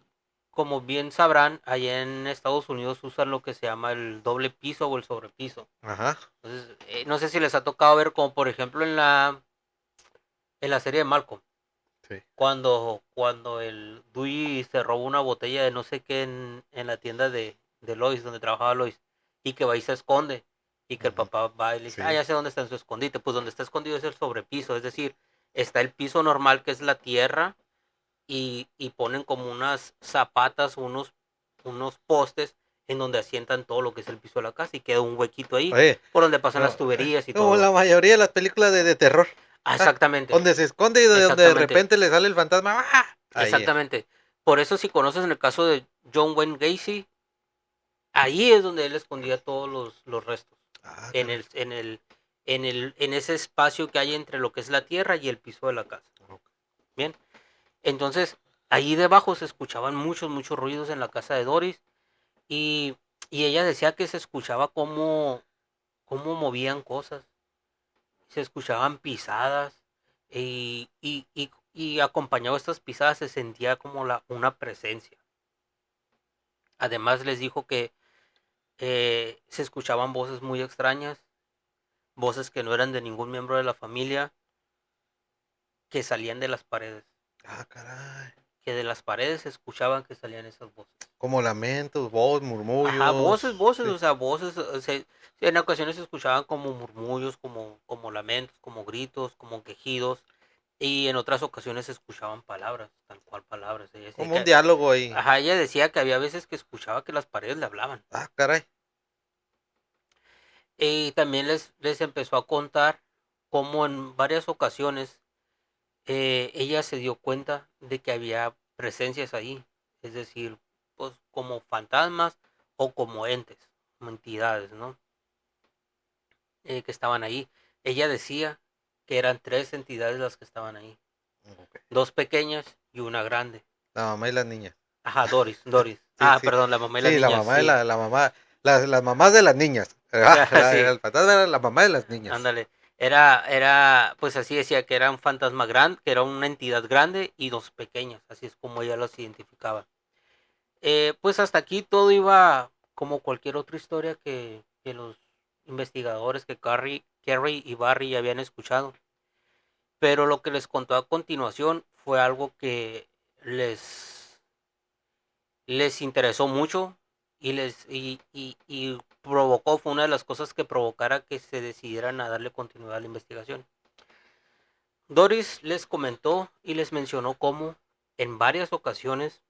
S1: como bien sabrán, allá en Estados Unidos usan lo que se llama el doble piso o el sobrepiso.
S2: Ajá.
S1: Entonces, no sé si les ha tocado ver como por ejemplo en la serie de Malcolm,
S2: Sí.
S1: cuando el Dewey se roba una botella de no sé qué en la tienda de Lois, donde trabajaba Lois, y que va y se esconde, y que el
S2: Ujú.
S1: papá va y le dice,
S2: Sí.
S1: ya sé dónde está en su escondite. Pues donde está escondido es el sobrepiso, es decir, está el piso normal que es la tierra, y ponen como unas zapatas, unos postes en donde asientan todo lo que es el piso de la casa y queda un huequito ahí
S2: Oye,
S1: por donde pasan las
S2: no,
S1: tuberías y
S2: como
S1: todo.
S2: la mayoría de las películas de terror.
S1: Ah,
S2: Ah,
S1: exactamente,
S2: donde se esconde y de donde de
S1: exactamente,
S2: repente le sale el fantasma. ¡Ah! Ahí.
S1: exactamente. Por eso si conoces en el caso de John Wayne Gacy, ahí es donde él escondía todos los restos.
S2: Ah,
S1: En
S2: caray.
S1: el, en el, en ese espacio que hay entre lo que es la tierra y el piso de la casa.
S2: Ok.
S1: Bien. Entonces, ahí debajo se escuchaban muchos ruidos en la casa de Doris. Y, y ella decía que se escuchaba cómo movían cosas, se escuchaban pisadas, y acompañado de estas pisadas se sentía como una presencia. Además les dijo que se escuchaban voces muy extrañas, voces que no eran de ningún miembro de la familia, que salían de las paredes.
S2: Ah, caray.
S1: que de las paredes se escuchaban que salían esas voces.
S2: Como lamentos, voces, murmullos.
S1: Ajá, voces,
S2: Sí.
S1: o sea, voces, en ocasiones se escuchaban como murmullos, como lamentos, como gritos, como quejidos, y en otras ocasiones se escuchaban palabras, tal cual palabras.
S2: Como un diálogo ahí.
S1: Ajá, ella decía que había veces que escuchaba que las paredes le hablaban.
S2: Ah, caray.
S1: Y también les empezó a contar cómo en varias ocasiones ella se dio cuenta de que había presencias ahí, es decir, pues como fantasmas o como entes, como entidades, ¿no? Que estaban ahí. Ella decía que eran 3 entidades las que estaban ahí,
S2: Ok.
S1: 2 pequeñas y una grande.
S2: La mamá y las niñas.
S1: Ajá, Doris.
S2: Sí,
S1: Ah,
S2: sí.
S1: perdón, la mamá y las
S2: Sí, la
S1: niñas,
S2: mamá de
S1: sí.
S2: la mamá. Las mamás de las niñas.
S1: Sí,
S2: El fantasma era la mamá de las niñas.
S1: ándale. Pues así decía que era un fantasma grande, que era una entidad grande y 2 pequeñas, así es como ella las identificaba. Pues hasta aquí todo iba como cualquier otra historia que los investigadores, que Carrie y Barry ya habían escuchado. Pero lo que les contó a continuación fue algo que les interesó mucho y provocó, fue una de las cosas que provocara que se decidieran a darle continuidad a la investigación. Doris les comentó y les mencionó cómo en varias ocasiones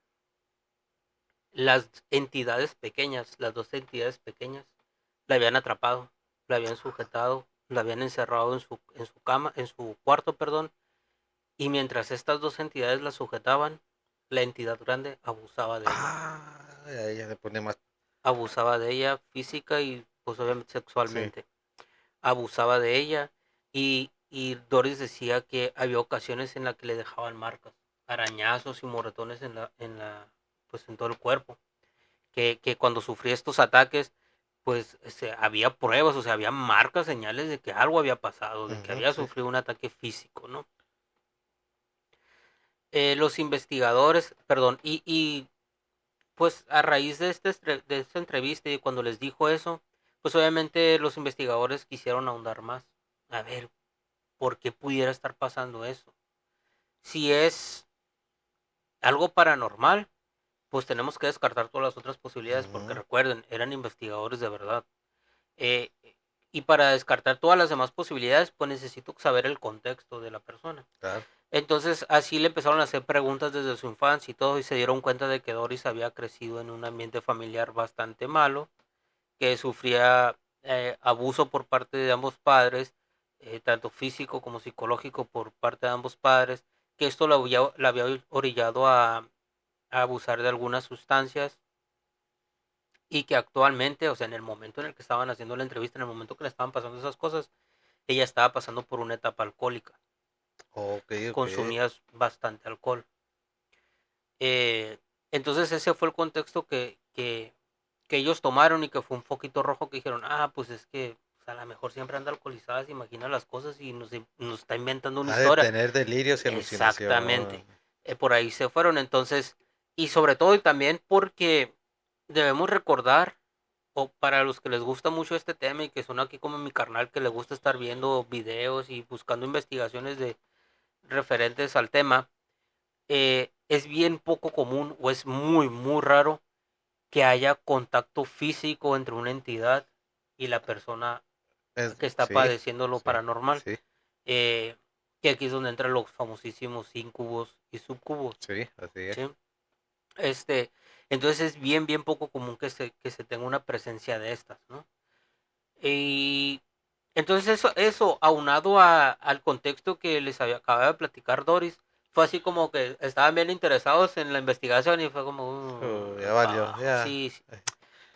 S1: las entidades pequeñas, las 2 entidades pequeñas, la habían atrapado, la habían sujetado, la habían encerrado en su cama, en su cuarto, perdón, y mientras estas 2 entidades la sujetaban, la entidad grande abusaba de ella.
S2: Ah, ya se pone más.
S1: Abusaba de ella física y pues obviamente
S2: Sí.
S1: sexualmente. Abusaba de ella y Doris decía que había ocasiones en las que le dejaban marcas, arañazos y moretones pues en todo el cuerpo. Que cuando sufría estos ataques, pues había pruebas, o sea, había marcas, señales de que algo había pasado, de que
S2: Ujú,
S1: había
S2: sí.
S1: sufrido un ataque físico, ¿no? Los investigadores, perdón, y pues a raíz de esta entrevista y cuando les dijo eso, pues obviamente los investigadores quisieron ahondar más. A ver, ¿por qué pudiera estar pasando eso? Si es algo paranormal, pues tenemos que descartar todas las otras posibilidades, porque
S2: Ujú,
S1: recuerden, eran investigadores de verdad. Eh, y para descartar todas las demás posibilidades, pues necesito saber el contexto de la persona.
S2: claro.
S1: Entonces así le empezaron a hacer preguntas desde su infancia y todo, y se dieron cuenta de que Doris había crecido en un ambiente familiar bastante malo, que sufría abuso por parte de ambos padres, tanto físico como psicológico por parte de ambos padres, que esto la había orillado a abusar de algunas sustancias y que actualmente, o sea, en el momento en el que estaban haciendo la entrevista, en el momento que le estaban pasando esas cosas, ella estaba pasando por una etapa alcohólica,
S2: Ok, ok.
S1: consumía bastante alcohol. Eh, entonces ese fue el contexto que ellos tomaron y que fue un foquito rojo que dijeron, pues es que pues, a lo mejor siempre anda alcoholizada, se imagina las cosas y nos está inventando una
S2: Ha de
S1: historia.
S2: tener delirios y alucinación.
S1: Exactamente. Por ahí se fueron entonces, y sobre todo y también porque debemos recordar, o para los que les gusta mucho este tema y que son aquí como mi carnal que le gusta estar viendo videos y buscando investigaciones de referentes al tema, es bien poco común o es muy, muy raro que haya contacto físico entre una entidad y la persona que está
S2: Sí,
S1: padeciendo lo
S2: sí,
S1: paranormal.
S2: sí,
S1: Eh, que aquí es donde entran los famosísimos incubos y subcubos.
S2: sí, así es.
S1: ¿Sí? Este, entonces es bien, bien poco común que se tenga una presencia de estas, ¿no? Y entonces eso aunado al contexto que les acababa de platicar Doris, fue así como que estaban bien interesados en la investigación y fue como,
S2: Ya valió, ya.
S1: sí, sí.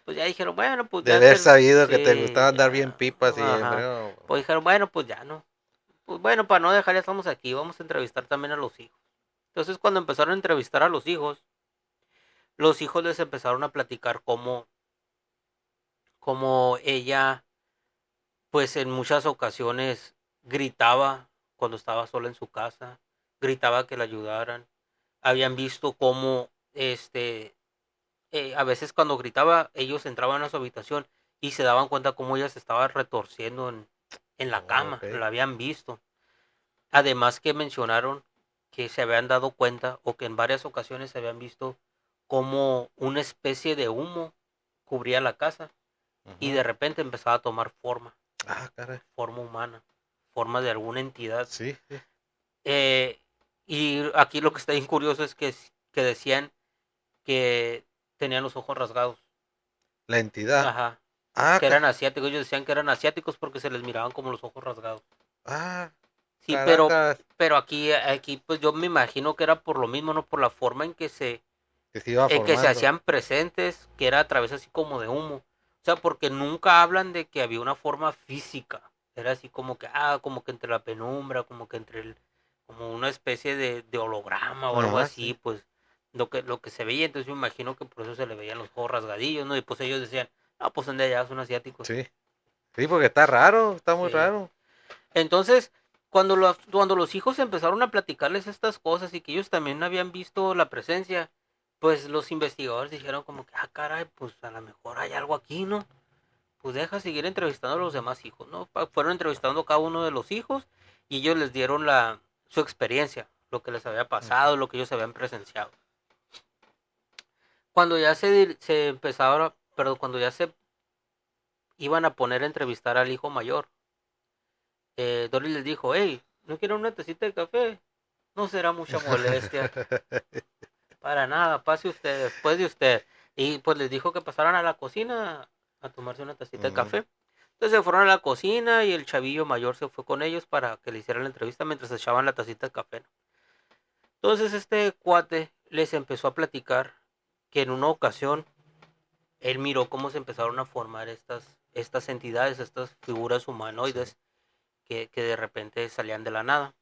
S1: Pues ya dijeron, bueno, pues
S2: De
S1: ya
S2: haber sabido que te
S1: sí,
S2: gustaba andar bien
S1: ya,
S2: pipa siempre.
S1: ajá.
S2: ¿No?
S1: Pues dijeron, bueno, pues ya no. Pues bueno, para no dejar, ya estamos aquí, vamos a entrevistar también a los hijos. Entonces cuando empezaron a entrevistar a los hijos les empezaron a platicar cómo ella pues en muchas ocasiones gritaba cuando estaba sola en su casa, gritaba que la ayudaran. Habían visto cómo, a veces cuando gritaba, ellos entraban a su habitación y se daban cuenta cómo ella se estaba retorciendo en la
S2: Oh,
S1: cama,
S2: ok.
S1: la habían visto. Además que mencionaron que se habían dado cuenta o que en varias ocasiones se habían visto como una especie de humo cubría la casa y de repente empezaba a tomar forma,
S2: Ah, caray.
S1: forma humana, forma de alguna entidad.
S2: Sí, sí.
S1: Eh, y aquí lo que está bien curioso es que decían que tenían los ojos rasgados.
S2: La entidad.
S1: Ajá.
S2: Ah,
S1: Que eran asiáticos. Ellos decían que eran asiáticos porque se les miraban como los ojos rasgados.
S2: ah,
S1: Sí,
S2: caracas.
S1: pero aquí pues yo me imagino que era por lo mismo, ¿no? Por la forma
S2: Que se iba
S1: en que se
S2: formando.
S1: hacían presentes, que era a través así como de humo. O sea, porque nunca hablan de que había una forma física. Era así como que entre la penumbra, como que como una especie de holograma o algo
S2: Ajá,
S1: así,
S2: sí.
S1: pues lo que se veía. Entonces yo me imagino que por eso se le veían los ojos rasgadillos, ¿no? Y pues ellos decían, no, pues son de allá, son asiáticos.
S2: Sí. Sí, porque está raro, está muy
S1: Sí.
S2: raro.
S1: Entonces, cuando los hijos empezaron a platicarles estas cosas y que ellos también habían visto la presencia, pues los investigadores dijeron como que, ah, caray, pues a lo mejor hay algo aquí, ¿no? Pues deja seguir entrevistando a los demás hijos, ¿no? Fueron entrevistando a cada uno de los hijos y ellos les dieron su experiencia, lo que les había pasado, lo que ellos habían presenciado. Cuando ya se empezaron, perdón, cuando ya se iban a poner a entrevistar al hijo mayor, Dory les dijo, hey, ¿no quieren una tacita de café? No será mucha molestia. Para nada, pase usted, después de usted. Y pues les dijo que pasaran a la cocina a tomarse una tacita de
S2: Mm,
S1: café. Entonces se fueron a la cocina y el chavillo mayor se fue con ellos para que le hicieran la entrevista mientras echaban la tacita de café. Entonces este cuate les empezó a platicar que en una ocasión él miró cómo se empezaron a formar estas entidades, estas figuras
S2: sí.
S1: humanoides que de repente salían de la nada.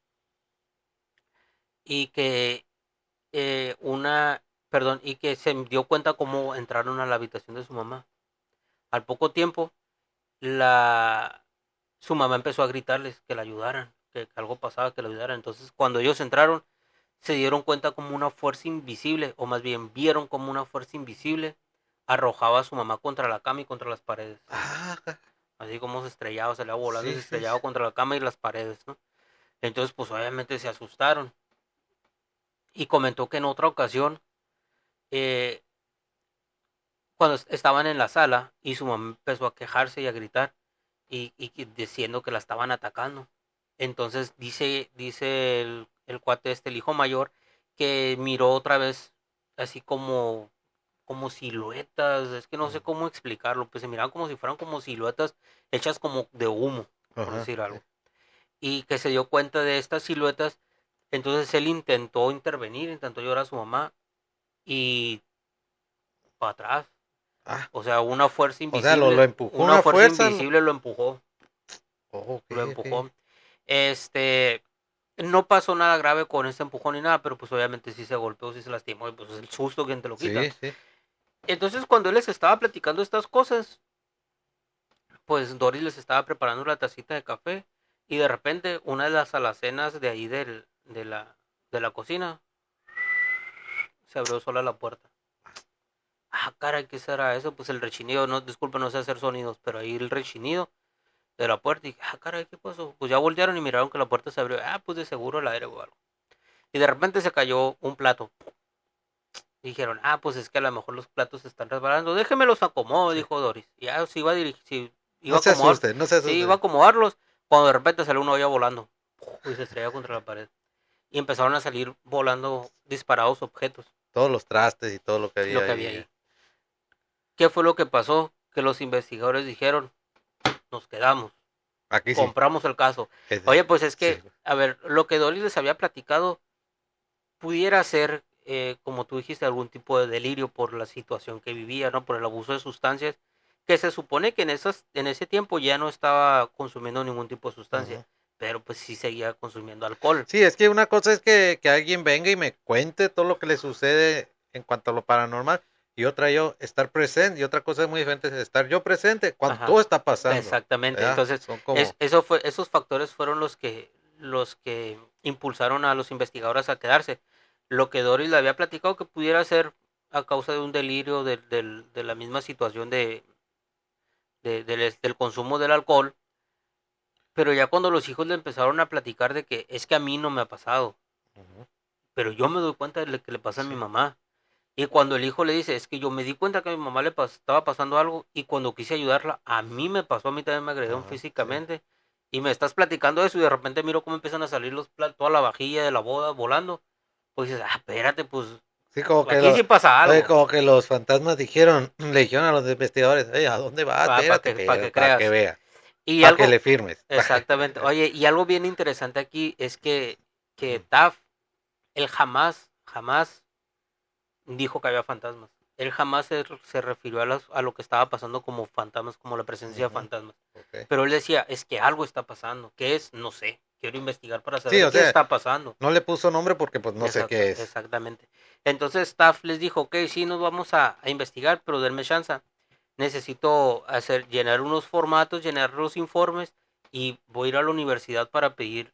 S1: Y que y que se dio cuenta cómo entraron a la habitación de su mamá. Al poco tiempo, la su mamá empezó a gritarles que la ayudaran, que algo pasaba, que la ayudaran. Entonces, cuando ellos entraron, se dieron cuenta como una fuerza invisible, o más bien vieron como una fuerza invisible arrojaba a su mamá contra la cama y contra las paredes.
S2: Ah,
S1: Así como se estrellaba, se le iba volando y
S2: sí,
S1: se
S2: sí,
S1: estrellaba
S2: sí.
S1: contra la cama y las paredes, ¿no? Entonces, pues obviamente se asustaron. Y comentó que en otra ocasión, eh, cuando estaban en la sala y su mamá empezó a quejarse y a gritar diciendo que la estaban atacando. Entonces dice el cuate el hijo mayor, que miró otra vez así como siluetas, es que no sé
S2: Mm,
S1: cómo explicarlo, pues se miraban como si fueran como siluetas hechas como de humo, por
S2: ajá,
S1: decir
S2: sí.
S1: algo. Y que se dio cuenta de estas siluetas, entonces él intentó intervenir, intentó llorar a su mamá y para atrás.
S2: Ah,
S1: O sea,
S2: o sea, lo empujó
S1: una
S2: una
S1: fuerza
S2: fuerza.
S1: invisible lo empujó,
S2: Oh, ok,
S1: lo
S2: ok.
S1: empujó. Este, no pasó nada grave con este empujón ni nada, pero pues obviamente sí se golpeó, sí se lastimó y pues es el susto que te lo quita.
S2: Sí, sí.
S1: Entonces cuando él les estaba platicando estas cosas, pues Doris les estaba preparando la tacita de café y de repente una de las alacenas de ahí de la cocina se abrió sola la puerta. Ah, caray, ¿qué será eso? Pues el rechinido, no, disculpe, no sé hacer sonidos, pero ahí el rechinido de la puerta y dije, ah, caray, ¿qué pasó? Pues ya voltearon y miraron que la puerta se abrió. Ah, pues de seguro el aire o algo. Y de repente se cayó un plato. Dijeron, ah, pues es que a lo mejor los platos se están resbalando. Déjenme los acomodo,
S2: Sí.
S1: dijo Doris. Y ya se iba a dirigir, iba
S2: No
S1: a
S2: se
S1: acomodar,
S2: asuste, no se
S1: sí, iba a
S2: asuste.
S1: acomodarlos. Cuando de repente salió una olla volando. Y se estrelló contra la pared. Y empezaron a salir volando disparados objetos.
S2: Todos los trastes y todo lo que
S1: Lo
S2: había
S1: que había
S2: ahí.
S1: ahí. ¿Qué fue lo que pasó? Que los investigadores dijeron, nos quedamos.
S2: Aquí sí.
S1: Compramos el caso.
S2: Ese,
S1: Oye, pues es
S2: sí.
S1: que, a ver, lo que Doris les había platicado pudiera ser, como tú dijiste, algún tipo de delirio por la situación que vivía, ¿no? Por el abuso de sustancias, que se supone que en ese tiempo ya no estaba consumiendo ningún tipo de sustancia,
S2: Ujú.
S1: pero pues sí seguía consumiendo alcohol.
S2: Sí, es que una cosa es que alguien venga y me cuente todo lo que le sucede en cuanto a lo paranormal, y otra yo estar presente, y otra cosa es muy diferente es estar yo presente cuando
S1: Ajá,
S2: todo está pasando.
S1: exactamente.
S2: ¿Verdad?
S1: Entonces,
S2: Son como,
S1: esos factores fueron los que impulsaron a los investigadores a quedarse. Lo que Doris le había platicado que pudiera ser a causa de un delirio de la misma situación del consumo del alcohol, pero ya cuando los hijos le empezaron a platicar de que es que a mí no me ha pasado,
S2: ujú.
S1: pero yo me doy cuenta de lo que le pasa a mi
S2: Sí.
S1: mamá. Y cuando el hijo le dice, es que yo me di cuenta que a mi mamá estaba pasando algo y cuando quise ayudarla, a mí me pasó, a mí también me agredieron
S2: Ajá, sí.
S1: físicamente. Y me estás platicando eso y de repente miro cómo empiezan a salir los platos, toda la vajilla de la boda volando. Pues dices, espérate, pues
S2: Sí, como que
S1: aquí sí pasa
S2: oye,
S1: algo.
S2: como que los fantasmas dijeron, le dijeron a los investigadores, oye, ¿a dónde vas? Espérate,
S1: Para que
S2: para que
S1: creas.
S2: veas,
S1: Y
S2: para que
S1: algo,
S2: le firmes.
S1: exactamente. Oye, y algo bien interesante aquí es que Taft, él jamás dijo que había fantasmas. Él jamás se refirió a lo que estaba pasando como fantasmas, como la presencia de
S2: Ujú,
S1: fantasmas.
S2: ok.
S1: Pero él decía, es que algo está pasando. ¿Qué es? No sé. Quiero investigar para
S2: Sí,
S1: saber
S2: o
S1: qué
S2: sea,
S1: está pasando.
S2: no le puso nombre porque pues no sé qué es.
S1: Exactamente. Entonces Staff les dijo, ok, sí, nos vamos a investigar, pero denme chance. Necesito llenar unos formatos, llenar los informes y voy a ir a la universidad para pedir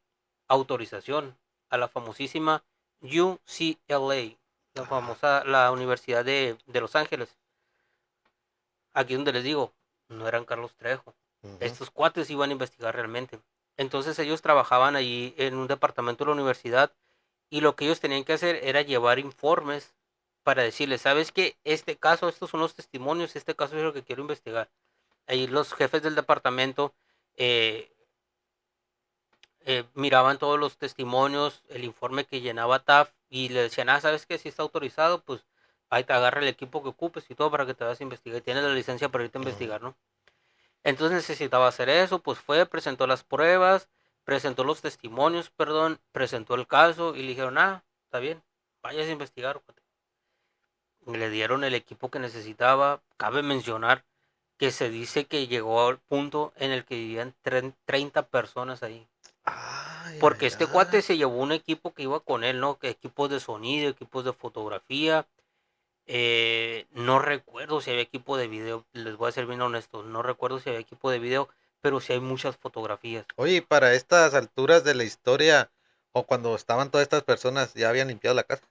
S1: autorización a la famosísima UCLA,
S2: Ah,
S1: la Universidad de Los Ángeles. Aquí donde les digo, no eran Carlos Trejo.
S2: ujú.
S1: Estos cuates iban a investigar realmente. Entonces ellos trabajaban allí en un departamento de la universidad y lo que ellos tenían que hacer era llevar informes para decirles, ¿sabes qué? Este caso, estos son los testimonios, este caso es lo que quiero investigar. Ahí los jefes del departamento eh, miraban todos los testimonios, el informe que llenaba TAF y le decían, ¿sabes qué? Si está autorizado, pues ahí te agarra el equipo que ocupes y todo para que te vas a investigar. Y tienes la licencia para irte a
S2: Ujú.
S1: investigar, ¿no? Entonces necesitaba hacer eso, pues fue, presentó las pruebas, presentó los testimonios, perdón, presentó el caso y le dijeron, está bien, vayas a investigar. Le dieron el equipo que necesitaba. Cabe mencionar que se dice que llegó al punto en el que vivían 30 personas ahí.
S2: Ay,
S1: Porque
S2: ay,
S1: este cuate
S2: ay.
S1: se llevó un equipo que iba con él, ¿no? Que equipos de sonido, equipos de fotografía. No recuerdo si había equipo de video, les voy a ser bien honesto, no recuerdo si había equipo de video, pero sí hay muchas fotografías.
S2: Oye, y para estas alturas de la historia, o cuando estaban todas estas personas, ya habían limpiado la casa.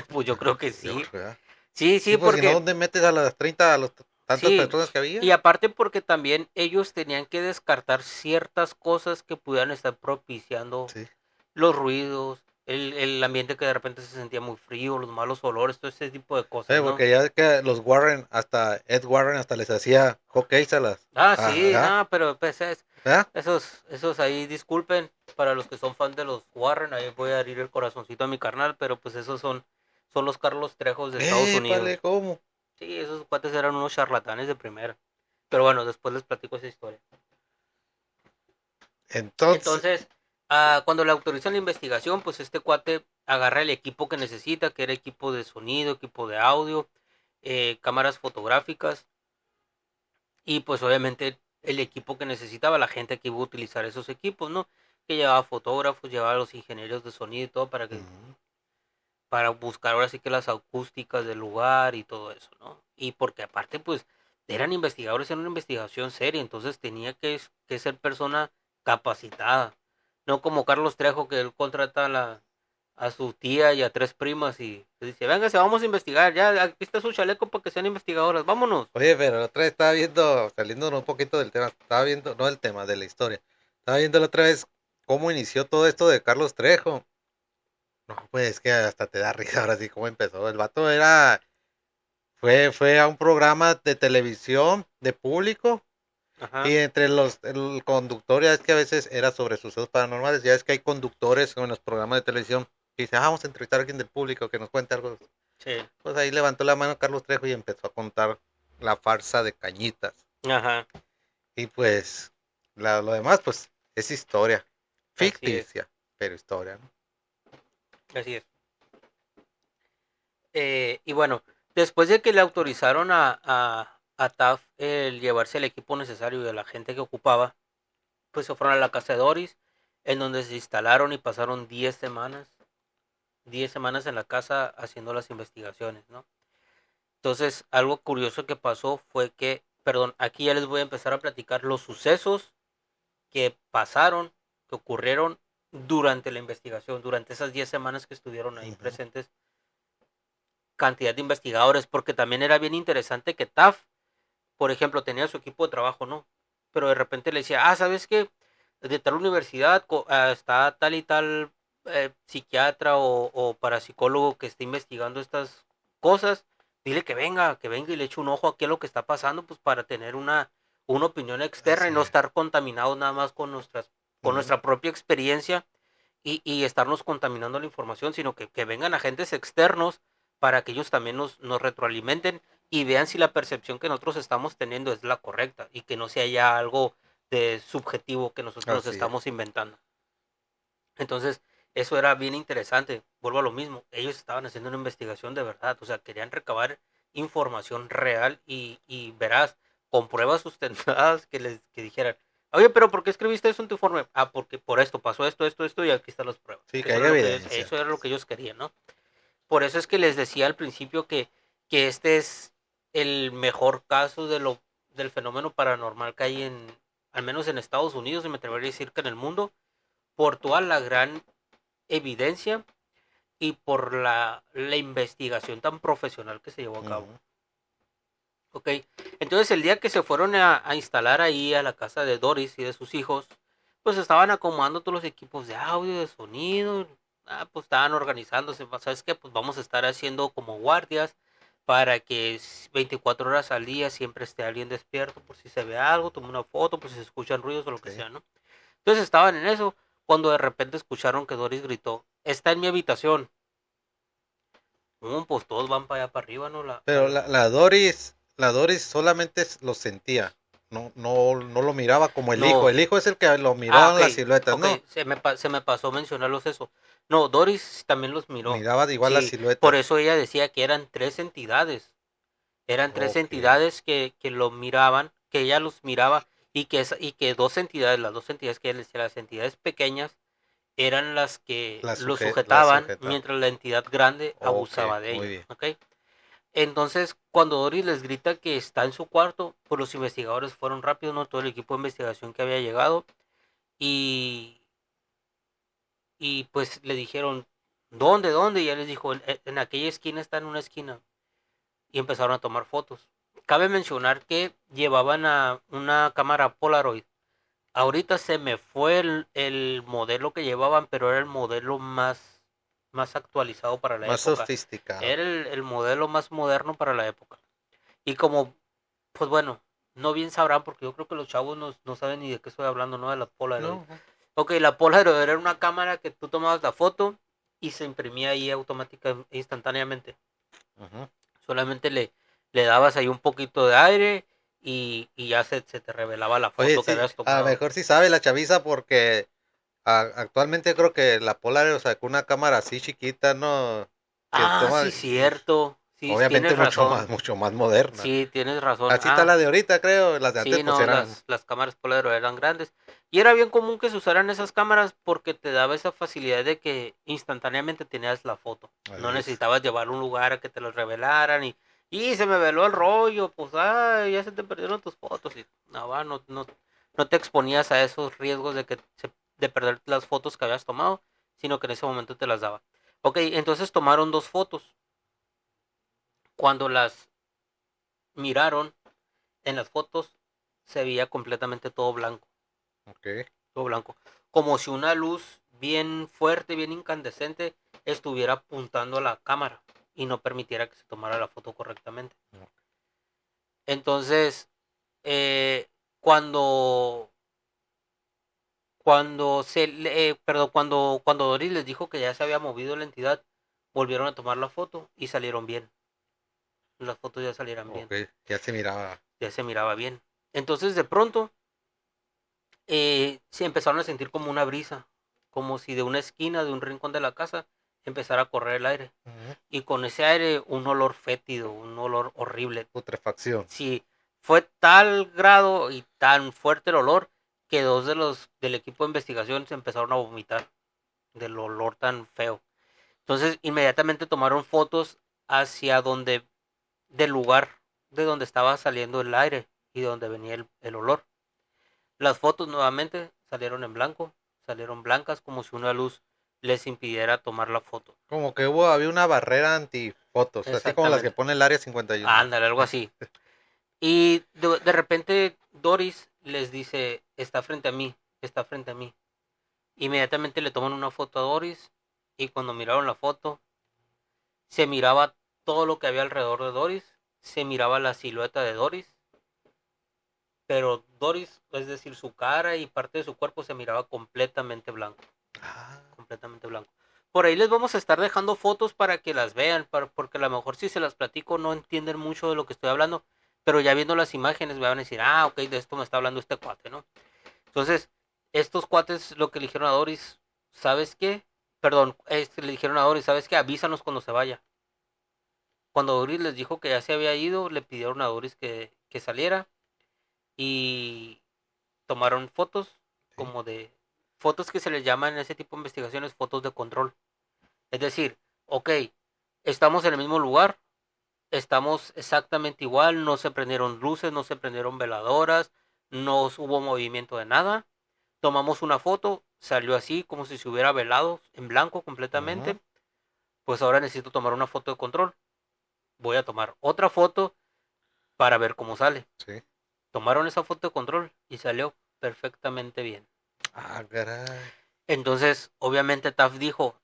S1: Pues yo creo que
S2: Yo
S1: sí.
S2: creo, ¿verdad?
S1: Sí,
S2: Sí,
S1: sí,
S2: pues si no,
S1: porque
S2: ¿dónde metes a las 30 a los tantas
S1: sí.
S2: personas que
S1: Y
S2: había?
S1: aparte porque también ellos tenían que descartar ciertas cosas que pudieran estar propiciando
S2: Sí.
S1: los ruidos, el ambiente que de repente se sentía muy frío, los malos olores, todo ese tipo de cosas, ¿no?
S2: Porque ya que los Warren, hasta Ed Warren, hasta les hacía hockeys a las.
S1: Sí,
S2: ¿Verdad?
S1: pero pues
S2: ¿Verdad?
S1: esos ahí, disculpen, para los que son fans de los Warren, ahí voy a abrir el corazoncito a mi carnal, pero pues esos son los Carlos Trejos de Estados
S2: Vale,
S1: Unidos.
S2: ¿cómo?
S1: Sí, esos cuates eran unos charlatanes de primera. Pero bueno, después les platico esa historia.
S2: Entonces,
S1: Entonces, cuando le autorizan la investigación, pues este cuate agarra el equipo que necesita, que era equipo de sonido, equipo de audio, cámaras fotográficas y pues obviamente el equipo que necesitaba, la gente que iba a utilizar esos equipos, ¿no? Que llevaba fotógrafos, llevaba a los ingenieros de sonido y todo
S2: ujú,
S1: para buscar ahora sí que las acústicas del lugar y todo eso, ¿no? Y porque aparte pues eran investigadores en una investigación seria, entonces tenía que ser persona capacitada, no como Carlos Trejo que él contrata a su tía y a tres primas y les dice, véngase, vamos a investigar, ya aquí está su chaleco para que sean investigadoras, vámonos.
S2: oye, pero la otra vez estaba viendo, saliendo un poquito del tema, estaba viendo, no del tema, de la historia, estaba viendo la otra vez cómo inició todo esto de Carlos Trejo. No, pues es que hasta te da risa ahora sí cómo empezó. El vato fue a un programa de televisión de público. Y
S1: Ajá,
S2: entre el conductor, ya es que a veces era sobre sucesos paranormales, ya es que hay conductores en los programas de televisión que dicen, vamos a entrevistar a alguien del público que nos cuente algo.
S1: sí,
S2: Pues ahí levantó la mano Carlos Trejo y empezó a contar la farsa de Cañitas.
S1: ajá,
S2: Y pues lo demás, pues es historia,
S1: así es,
S2: ficticia, pero historia, ¿no?
S1: así es. Y bueno, después de que le autorizaron a TAF el llevarse el equipo necesario y a la gente que ocupaba, pues se fueron a la casa de Doris, en donde se instalaron y pasaron 10 semanas en la casa haciendo las investigaciones, ¿no? Entonces, algo curioso que pasó fue que, perdón, aquí ya les voy a empezar a platicar los sucesos que pasaron, que ocurrieron durante la investigación, durante esas 10 semanas que estuvieron ahí
S2: Ujú.
S1: presentes cantidad de investigadores, porque también era bien interesante que TAF, por ejemplo, tenía su equipo de trabajo, ¿no? Pero de repente le decía, ¿sabes qué? De tal universidad está tal y tal psiquiatra o parapsicólogo que esté investigando estas cosas, dile que venga y le eche un ojo aquí a lo que está pasando, pues para tener una opinión externa y
S2: Así
S1: no
S2: es.
S1: estar contaminados nada más con
S2: Ujú.
S1: nuestra propia experiencia y estarnos contaminando la información, sino que vengan agentes externos para que ellos también nos retroalimenten y vean si la percepción que nosotros estamos teniendo es la correcta y que no sea ya algo de subjetivo que nosotros nos
S2: Así es.
S1: estamos inventando. Entonces, eso era bien interesante. Vuelvo a lo mismo. Ellos estaban haciendo una investigación de verdad. O sea, querían recabar información real y veraz, con pruebas sustentadas que dijeran, oye, pero ¿por qué escribiste eso en tu informe? Ah, porque por esto pasó esto, y aquí están las pruebas.
S2: Sí, que haya evidencia.
S1: Eso era lo que ellos querían, ¿no? Por eso es que les decía al principio que este es el mejor caso del fenómeno paranormal que hay al menos en Estados Unidos, y me atrevería a decir que en el mundo, por toda la gran evidencia y por la investigación tan profesional que se llevó a cabo.
S2: Ujú.
S1: Ok, entonces el día que se fueron a instalar ahí a la casa de Doris y de sus hijos, pues estaban acomodando todos los equipos de audio, de sonido, pues estaban organizándose, ¿sabes qué? Pues vamos a estar haciendo como guardias para que 24 horas al día siempre esté alguien despierto por si se ve algo, tome una foto, por si se escuchan ruidos o lo que
S2: Sí.
S1: sea, ¿no? Entonces estaban en eso cuando de repente escucharon que Doris gritó, está en mi habitación. Pues todos van para allá para arriba, ¿no?
S2: Pero la Doris solamente lo sentía. No, no, no lo miraba como el hijo.
S1: No.
S2: El hijo es el que lo
S1: Ah,
S2: miraba en
S1: ok.
S2: las siluetas,
S1: Ok,
S2: ¿no?
S1: se me pasó mencionarlos eso. No, Doris también los miró.
S2: Miraba igual las
S1: Sí, por
S2: siluetas.
S1: eso ella decía que eran tres entidades. Eran tres
S2: Ok.
S1: entidades que lo miraban, que ella los miraba y que dos entidades, las dos entidades que ella decía, las entidades pequeñas, eran las que lo
S2: La
S1: sujetaban,
S2: sujeta.
S1: mientras la entidad grande
S2: Ok,
S1: abusaba de
S2: muy
S1: ella.
S2: bien.
S1: ¿Ok? Entonces, cuando Doris les grita que está en su cuarto, pues los investigadores fueron rápidos, ¿no? Todo el equipo de investigación que había llegado y, y pues le dijeron, ¿dónde, dónde? Y ella les dijo, en aquella esquina está en una esquina. Y empezaron a tomar fotos. Cabe mencionar que llevaban a una cámara Polaroid. Ahorita se me fue el modelo que llevaban, pero era el modelo más actualizado para la
S2: Más
S1: época.
S2: sofisticado.
S1: Era el modelo más moderno para la época. Y como, pues bueno, no bien sabrán, porque yo creo que los chavos no saben ni de qué estoy hablando, ¿no? De la Polaroid.
S2: No.
S1: Ok, la Polaroid era una cámara que tú tomabas la foto y se imprimía ahí automática, instantáneamente.
S2: Ujú.
S1: Solamente le dabas ahí un poquito de aire y ya se te revelaba la
S2: Oye,
S1: foto que
S2: sí,
S1: habías
S2: a lo
S1: tomado.
S2: mejor sí sabe la chaviza porque actualmente creo que la Polaroid sacó una cámara así chiquita, ¿no? Que
S1: Ah,
S2: toma
S1: sí,
S2: y
S1: cierto. Sí,
S2: obviamente
S1: tienes razón.
S2: mucho más moderna.
S1: Sí, tienes razón.
S2: Así está la de ahorita, creo. Las de antes
S1: Sí,
S2: pues
S1: no,
S2: eran
S1: las cámaras Polaroid eran grandes. Y era bien común que se usaran esas cámaras porque te daba esa facilidad de que instantáneamente tenías la foto. No
S2: así es.
S1: necesitabas llevar a un lugar a que te los revelaran y se me veló el rollo, pues ya se te perdieron tus fotos. Y no te exponías a esos riesgos de perder las fotos que habías tomado, sino que en ese momento te las daba. Ok, entonces tomaron dos fotos. Cuando las miraron en las fotos, se veía completamente
S2: Ok.
S1: todo blanco, como si una luz bien fuerte, bien incandescente, estuviera apuntando a la cámara y no permitiera que se tomara la foto correctamente. Entonces, eh, cuando cuando Doris les dijo que ya se había movido la entidad, volvieron a tomar la foto y salieron bien. Las fotos ya salieron bien,
S2: Ok. Ya se miraba.
S1: ya se miraba bien. Entonces, de pronto, se empezaron a sentir como una brisa, como si de una esquina, de un rincón de la casa, empezara a correr el aire.
S2: Ujú.
S1: Y con ese aire, un olor fétido, un olor horrible.
S2: Putrefacción.
S1: Sí, fue tal grado y tan fuerte el olor que dos de los del equipo de investigación se empezaron a vomitar del olor tan feo. Entonces, inmediatamente tomaron fotos hacia del lugar de donde estaba saliendo el aire y de donde venía el olor. Las fotos nuevamente salieron en blanco, salieron blancas como si una luz les impidiera tomar la foto.
S2: Como que había una barrera antifotos, así como las que
S1: Exactamente.
S2: pone el área 51.
S1: Ándale, algo así. Y de repente Doris les dice, está frente a mí, está frente a mí. Inmediatamente le toman una foto a Doris y cuando miraron la foto se miraba todo lo que había alrededor de Doris, se miraba la silueta de Doris, pero Doris, es decir, su cara y parte de su cuerpo se miraba completamente blanco,
S2: Ah,
S1: completamente blanco. Por ahí les vamos a estar dejando fotos para que las vean, porque a lo mejor si se las platico no entienden mucho de lo que estoy hablando, pero ya viendo las imágenes me van a decir, ok, de esto me está hablando este cuate, ¿no? Entonces, estos cuates lo que le dijeron a Doris, ¿sabes qué? Perdón, le dijeron a Doris, ¿sabes qué? Avísanos cuando se vaya. Cuando Doris les dijo que ya se había ido, le pidieron a Doris que saliera y tomaron fotos,
S2: sí.
S1: como de fotos que se les llaman en ese tipo de investigaciones fotos de control. Es decir, ok, estamos en el mismo lugar, estamos exactamente igual, no se prendieron luces, no se prendieron veladoras, no hubo movimiento de nada. Tomamos una foto, salió así como si se hubiera velado en blanco
S2: Ujú,
S1: completamente. Pues ahora necesito tomar una foto de control. Voy a tomar otra foto para ver cómo sale.
S2: sí.
S1: Tomaron esa foto de control y salió perfectamente bien.
S2: Ah, caray.
S1: Entonces, obviamente Taft dijo,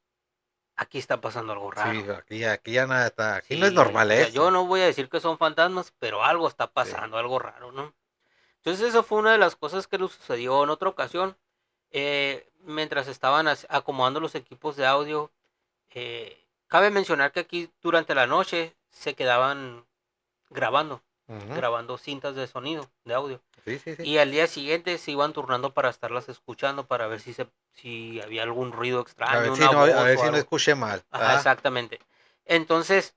S1: aquí está pasando algo
S2: Sí,
S1: raro.
S2: aquí ya nada está. Aquí no es
S1: Sí,
S2: normal
S1: o sea, yo
S2: esto.
S1: no voy a decir que son fantasmas, pero algo está
S2: Sí.
S1: pasando, algo raro, ¿no? Entonces, eso fue una de las cosas que le sucedió en otra ocasión. Mientras estaban acomodando los equipos de audio, cabe mencionar que aquí durante la noche se quedaban grabando,
S2: Ujú,
S1: grabando cintas de sonido, de audio.
S2: sí, sí, sí.
S1: Y al día siguiente se iban turnando para estarlas escuchando, para ver si había algún ruido
S2: A
S1: extraño,
S2: ver si
S1: una
S2: no, a
S1: voz
S2: ver
S1: o
S2: si no
S1: algo.
S2: escuché mal.
S1: Ajá,
S2: Ah,
S1: exactamente. Entonces,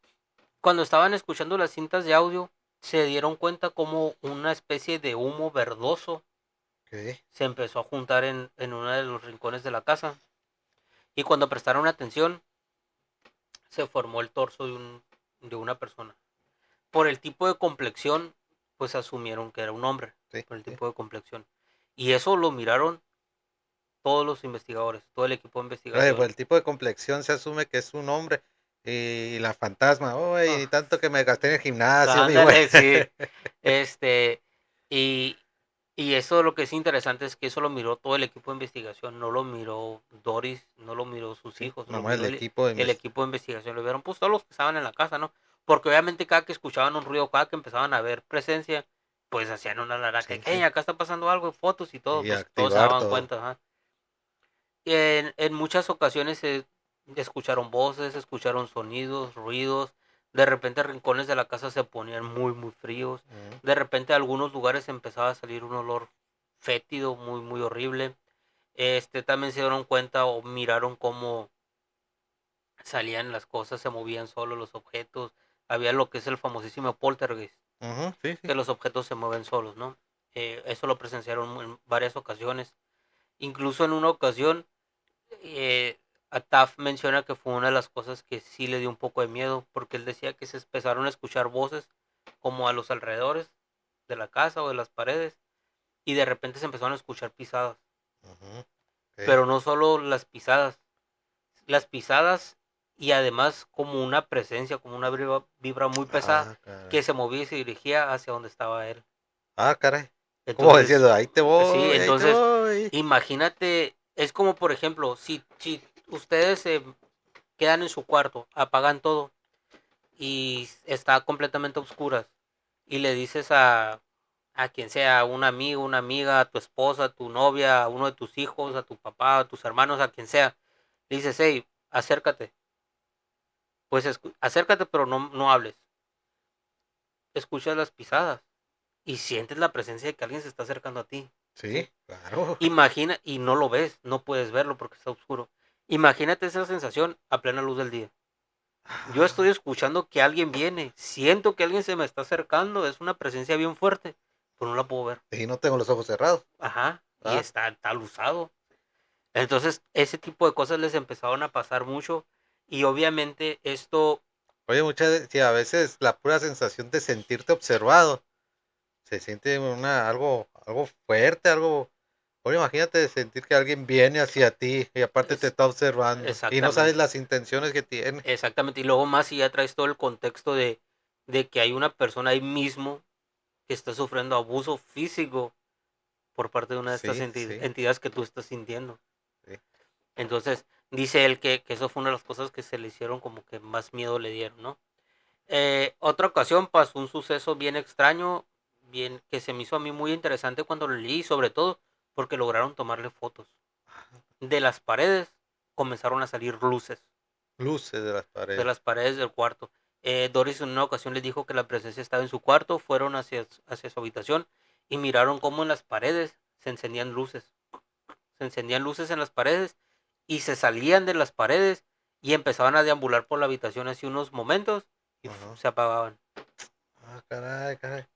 S1: cuando estaban escuchando las cintas de audio, se dieron cuenta como una especie de humo verdoso
S2: ok.
S1: se empezó a juntar en uno de los rincones de la casa. Y cuando prestaron atención, se formó el torso de una persona. Por el tipo de complexión, pues asumieron que era un hombre,
S2: Sí,
S1: por el
S2: sí.
S1: tipo de complexión. Y eso lo miraron todos los investigadores, todo el equipo de
S2: Oye, por
S1: investigación.
S2: el tipo de complexión se asume que es un hombre. Y la fantasma, oye, y
S1: Ah,
S2: tanto que me gasté en el gimnasio, mi güey.
S1: ándale, sí. Este, y, y eso lo que es interesante es que eso lo miró todo el equipo de investigación, no lo miró Doris, no lo miró sus
S2: Sí,
S1: hijos, lo
S2: nomás
S1: miró
S2: el equipo de
S1: el equipo de investigación, lo vieron pues todos los que estaban en la casa, ¿no? Porque obviamente cada que escuchaban un ruido, cada que empezaban a ver presencia, pues hacían una laraca,
S2: Sí,
S1: que
S2: sí.
S1: acá está pasando algo, fotos y todo,
S2: Y
S1: pues todos se
S2: activar
S1: daban
S2: todo.
S1: cuenta, ajá. Y en muchas ocasiones se escucharon voces, escucharon sonidos, ruidos. De repente rincones de la casa se ponían muy, muy fríos.
S2: Ujú.
S1: De repente algunos lugares empezaba a salir un olor fétido, muy, muy horrible. También se dieron cuenta o miraron cómo salían las cosas, se movían solo los objetos. Había lo que es el famosísimo poltergeist,
S2: Ujú, sí, sí.
S1: que los objetos se mueven solos, ¿no? Eso lo presenciaron en varias ocasiones. Incluso en una ocasión eh, Ataf menciona que fue una de las cosas que sí le dio un poco de miedo, porque él decía que se empezaron a escuchar voces como a los alrededores de la casa o de las paredes, y de repente se empezaron a escuchar pisadas,
S2: Ujú, ok.
S1: pero no solo las pisadas y además como una presencia, como una vibra muy pesada
S2: Ah, caray.
S1: que se movía y se dirigía hacia donde estaba él.
S2: Ah, caray. ¿Cómo
S1: Entonces,
S2: diciendo?
S1: sí,
S2: Ahí te
S1: entonces,
S2: voy.
S1: imagínate, es como por ejemplo, si ustedes se quedan en su cuarto, apagan todo y está completamente a oscuras y le dices a quien sea, un amigo, una amiga, a tu esposa, a tu novia, a uno de tus hijos, a tu papá, a tus hermanos, a quien sea, le dices, hey, acércate, pues acércate pero no hables, escuchas las pisadas y sientes la presencia de que alguien se está acercando a ti,
S2: Sí,
S1: ¿sí?
S2: claro.
S1: Imagina, y no lo ves, no puedes verlo porque está oscuro. Imagínate esa sensación a plena luz del día. Yo estoy
S2: Ah,
S1: escuchando que alguien viene, siento que alguien se me está acercando, es una presencia bien fuerte, pero no la puedo ver.
S2: y no tengo los ojos cerrados.
S1: Ajá, y
S2: Ah,
S1: está luzado. Entonces, ese tipo de cosas les empezaron a pasar mucho y obviamente esto,
S2: oye, muchas veces, sí, a veces la pura sensación de sentirte observado se siente algo fuerte, algo. Oye, imagínate sentir que alguien viene hacia ti y aparte te
S1: es
S2: está observando y no sabes
S1: exactamente,
S2: las intenciones que tiene.
S1: exactamente, y luego más si ya traes todo el contexto de que hay una persona ahí mismo que está sufriendo abuso físico por parte de una de estas
S2: Sí, sí,
S1: entidades que tú estás sintiendo.
S2: sí.
S1: Entonces, dice él que eso fue una de las cosas que se le hicieron como que más miedo le dieron, ¿no? Otra ocasión pasó un suceso bien extraño, bien que se me hizo a mí muy interesante cuando lo leí, sobre todo porque lograron tomarle fotos. De las paredes comenzaron a salir luces,
S2: Luces de las
S1: de
S2: paredes.
S1: las paredes del cuarto. Doris en una ocasión les dijo que la presencia estaba en su cuarto, fueron hacia su habitación y miraron cómo en las paredes se encendían luces. Se encendían luces en las paredes y se salían de las paredes y empezaban a deambular por la habitación hace unos momentos y
S2: Ajá.
S1: se apagaban.
S2: Ah, caray, caray.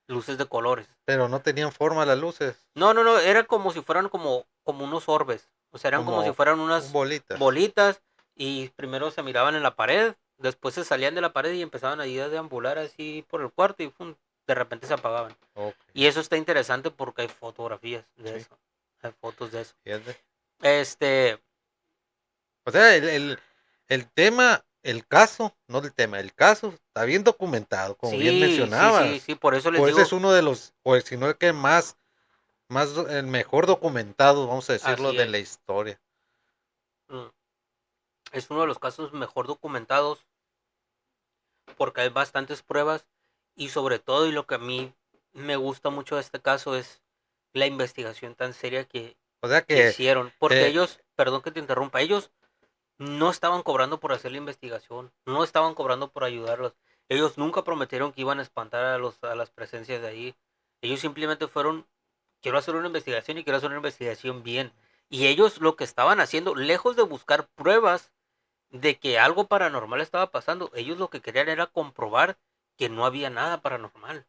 S1: Luces de colores.
S2: Pero no tenían forma las luces,
S1: No, era como si fueran como unos orbes. O sea, eran como si
S2: como
S1: fueran unas
S2: bolitas.
S1: bolitas y primero se miraban en la pared, después se salían de la pared y empezaban ahí a deambular así por el cuarto y ¡pum! De repente se apagaban.
S2: Ok,
S1: Y eso está interesante porque hay fotografías de
S2: sí,
S1: eso. Hay fotos de eso.
S2: fíjate.
S1: Este,
S2: O sea, el tema, el caso, no el tema, el caso está bien documentado, como bien mencionabas.
S1: sí, por eso les
S2: Pues es
S1: digo,
S2: uno de los, pues si no es que más, el mejor documentado, vamos a decirlo,
S1: así
S2: de la
S1: es.
S2: historia.
S1: Mm, Es uno de los casos mejor documentados porque hay bastantes pruebas y sobre todo, y lo que a mí me gusta mucho de este caso es la investigación tan seria
S2: O sea
S1: que
S2: que,
S1: hicieron, porque
S2: eh,
S1: ellos, perdón que te interrumpa, ellos no estaban cobrando por hacer la investigación, no estaban cobrando por ayudarlos, ellos nunca prometieron que iban a espantar a las presencias de ahí, ellos simplemente fueron, quiero hacer una investigación y quiero hacer una investigación bien, y ellos lo que estaban haciendo, lejos de buscar pruebas de que algo paranormal estaba pasando, ellos lo que querían era comprobar que no había nada paranormal.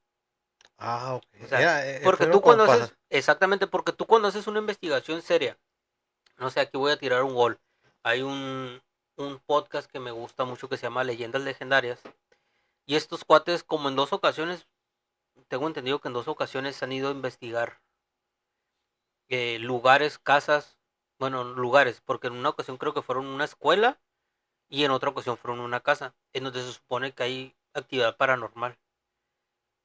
S2: ok,
S1: O sea, porque
S2: fueron
S1: tú
S2: como
S1: cuando
S2: para,
S1: haces, exactamente, porque tú cuando haces una investigación seria, no sé, aquí voy a tirar un gol. Hay un podcast que me gusta mucho que se llama Leyendas Legendarias. Y estos cuates, como en dos ocasiones, tengo entendido que en dos ocasiones han ido a investigar lugares, casas, bueno, lugares, porque en una ocasión creo que fueron una escuela y en otra ocasión fueron una casa, en donde se supone que hay actividad paranormal.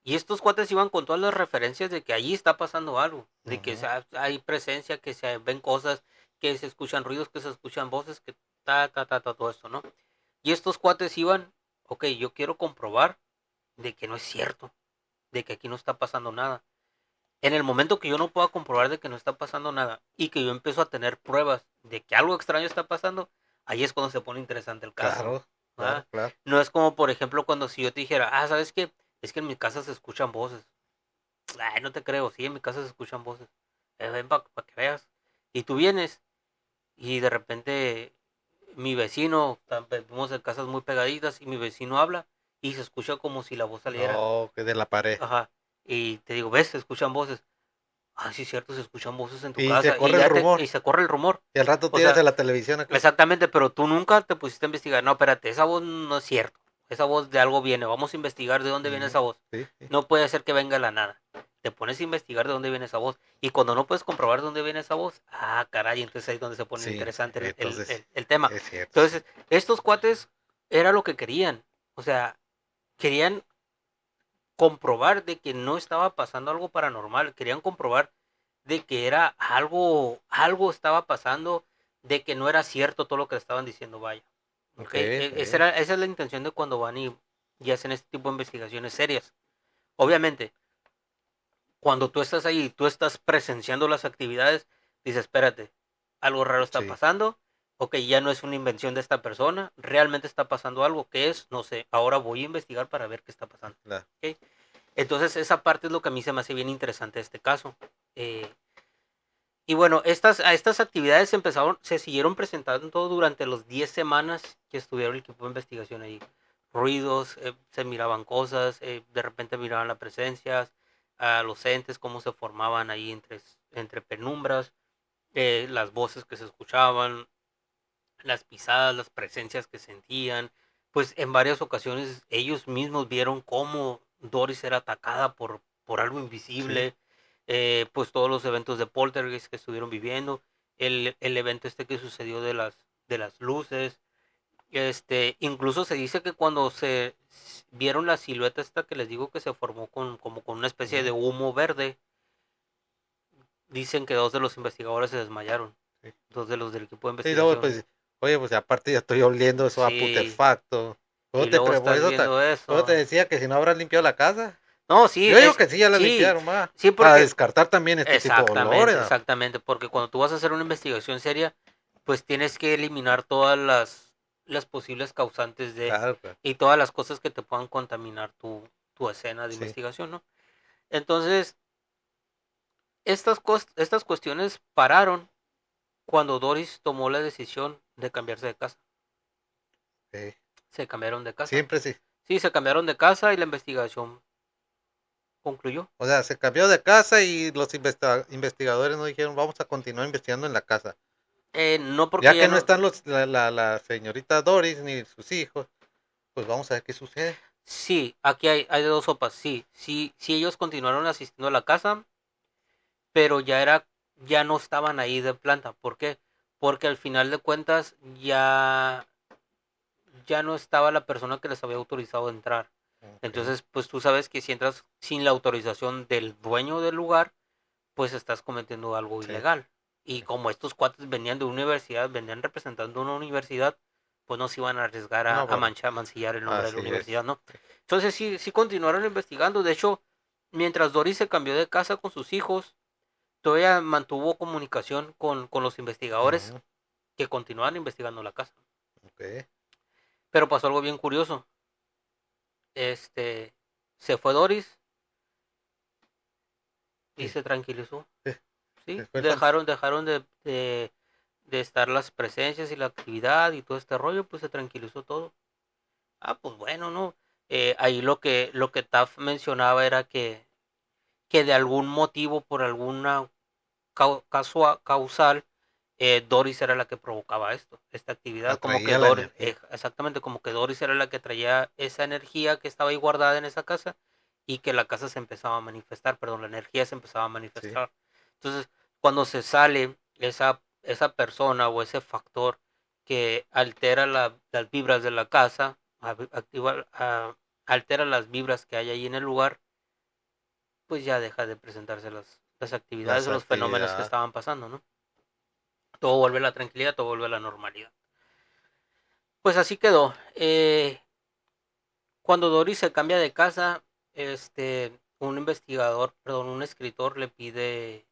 S1: Y estos cuates iban con todas las referencias de que allí está pasando algo, de que
S2: ujú,
S1: hay presencia, que se ven cosas, que se escuchan ruidos, que se escuchan voces, que todo esto, ¿no? Y estos cuates iban, ok, yo quiero comprobar de que no es cierto, de que aquí no está pasando nada. En el momento que yo no pueda comprobar de que no está pasando nada y que yo empiezo a tener pruebas de que algo extraño está pasando, ahí es cuando se pone interesante el caso.
S2: claro, claro,
S1: ¿Ah?
S2: claro.
S1: No es como, por ejemplo, cuando si yo te dijera, ¿sabes qué? Es que en mi casa se escuchan voces. Ay, no te creo, sí, en mi casa se escuchan voces. Ven para que veas. Y tú vienes y de repente mi vecino, vivimos en casas muy pegaditas y mi vecino habla y se escucha como si la voz saliera.
S2: No, que de la pared.
S1: Ajá. Y te digo, ¿ves? Se escuchan voces. Ah, sí, es cierto, se escuchan voces en tu
S2: Y se
S1: casa y
S2: corre el
S1: y
S2: rumor.
S1: se corre el rumor.
S2: Y al rato
S1: O
S2: tienes
S1: sea,
S2: de la televisión acá.
S1: exactamente, pero tú nunca te pusiste a investigar. No, espérate, esa voz no es cierto. Esa voz de algo viene. Vamos a investigar de dónde viene
S2: Ujú,
S1: esa voz.
S2: sí, sí,
S1: No puede ser que venga de la nada. Te pones a investigar de dónde viene esa voz. Y cuando no puedes comprobar de dónde viene esa voz, caray, entonces ahí es donde se pone
S2: sí,
S1: interesante
S2: entonces
S1: el tema.
S2: es cierto, sí.
S1: Entonces, estos cuates era lo que querían. O sea, querían comprobar de que no estaba pasando algo paranormal. Querían comprobar de que era algo estaba pasando, de que no era cierto todo lo que le estaban diciendo, vaya.
S2: Ok,
S1: ¿Okay?
S2: está bien.
S1: Esa es la intención de cuando van y hacen este tipo de investigaciones serias. Obviamente, cuando tú estás ahí, tú estás presenciando las actividades, dices, espérate, algo raro está
S2: Sí,
S1: pasando, ok, ya no es una invención de esta persona, realmente está pasando algo, ¿qué es? No sé, ahora voy a investigar para ver qué está pasando.
S2: la,
S1: ¿Okay? Entonces, esa parte es lo que a mí se me hace bien interesante de este caso. Y bueno, a estas actividades se siguieron presentando durante los 10 semanas que estuvieron el equipo de investigación ahí. Ruidos, se miraban cosas, de repente miraban las presencias, a los entes, cómo se formaban ahí entre penumbras, las voces que se escuchaban, las pisadas, las presencias que sentían. Pues en varias ocasiones ellos mismos vieron cómo Doris era atacada por algo
S2: sí.
S1: invisible, pues todos los eventos de poltergeist que estuvieron viviendo, el evento este que sucedió de las luces, incluso se dice que cuando se vieron la silueta esta que les digo que se formó como con una especie de
S2: Ujú,
S1: humo verde, dicen que dos de los investigadores se desmayaron.
S2: Sí.
S1: Dos de los del equipo de
S2: Sí, luego,
S1: investigación.
S2: pues, oye, pues aparte ya estoy oliendo eso a
S1: Sí,
S2: putefacto.
S1: y luego estás viendo
S2: Luego te
S1: eso.
S2: decía que si no habrás limpiado la casa.
S1: No, sí,
S2: Yo digo que sí, ya la
S1: sí,
S2: limpiaron, va.
S1: sí,
S2: Para
S1: porque
S2: descartar también este tipo de olores,
S1: exactamente,
S2: ¿no?
S1: exactamente, porque cuando tú vas a hacer una investigación seria, pues tienes que eliminar todas las posibles causantes de
S2: Claro, claro.
S1: y todas las cosas que te puedan contaminar tu escena de
S2: Sí.
S1: investigación, ¿no? Entonces, estas cuestiones pararon cuando Doris tomó la decisión de cambiarse de casa.
S2: Sí.
S1: Se cambiaron de casa.
S2: Siempre sí.
S1: Sí, se cambiaron de casa y la investigación concluyó.
S2: O sea, se cambió de casa y los investigadores no dijeron, vamos a continuar investigando en la casa.
S1: No porque
S2: Ya
S1: ya
S2: que no
S1: no.
S2: están la señorita Doris ni sus hijos, pues vamos a ver qué sucede.
S1: Sí, aquí hay de dos sopas. Sí, sí, sí, ellos continuaron asistiendo a la casa, pero ya no estaban ahí de planta. ¿Por qué? Porque al final de cuentas ya no estaba la persona que les había autorizado a entrar.
S2: Okay.
S1: Entonces, pues tú sabes que si entras sin la autorización del dueño del lugar, pues estás cometiendo algo
S2: Sí,
S1: ilegal. Y
S2: sí.
S1: como estos cuates venían de una universidad, venían representando una universidad, pues no se iban a arriesgar
S2: No,
S1: a
S2: bueno,
S1: mancillar el nombre de la
S2: así es.
S1: universidad, ¿no? Entonces sí continuaron investigando. De hecho, mientras Doris se cambió de casa con sus hijos, todavía mantuvo comunicación con los investigadores
S2: Ujú.
S1: que continuaban investigando la casa.
S2: Okay.
S1: Pero pasó algo bien curioso. Este, se fue Doris y
S2: Sí.
S1: se tranquilizó.
S2: Sí.
S1: Sí,
S2: Fue el fan-
S1: dejaron de estar las presencias y la actividad y todo este rollo, pues se tranquilizó todo. Ah, pues bueno, ¿no? Ahí lo que Taft mencionaba era que de algún motivo, por alguna causal, Doris era la que provocaba esta actividad, como que
S2: atraía la
S1: Doris,
S2: energía.
S1: exactamente, como que Doris era la que traía esa energía que estaba ahí guardada en esa casa y que la casa se empezaba a manifestar, perdón, la energía se empezaba a
S2: Sí.
S1: manifestar. Entonces, cuando se sale esa persona o ese factor que altera las vibras de la casa, altera las vibras que hay ahí en el lugar, pues ya deja de presentarse las actividades
S2: Las
S1: o los fenómenos que
S2: actividades.
S1: estaban pasando, ¿no? Todo vuelve a la tranquilidad, todo vuelve a la normalidad. Pues así quedó. Cuando Doris se cambia de casa, un investigador, perdón, un escritor le pide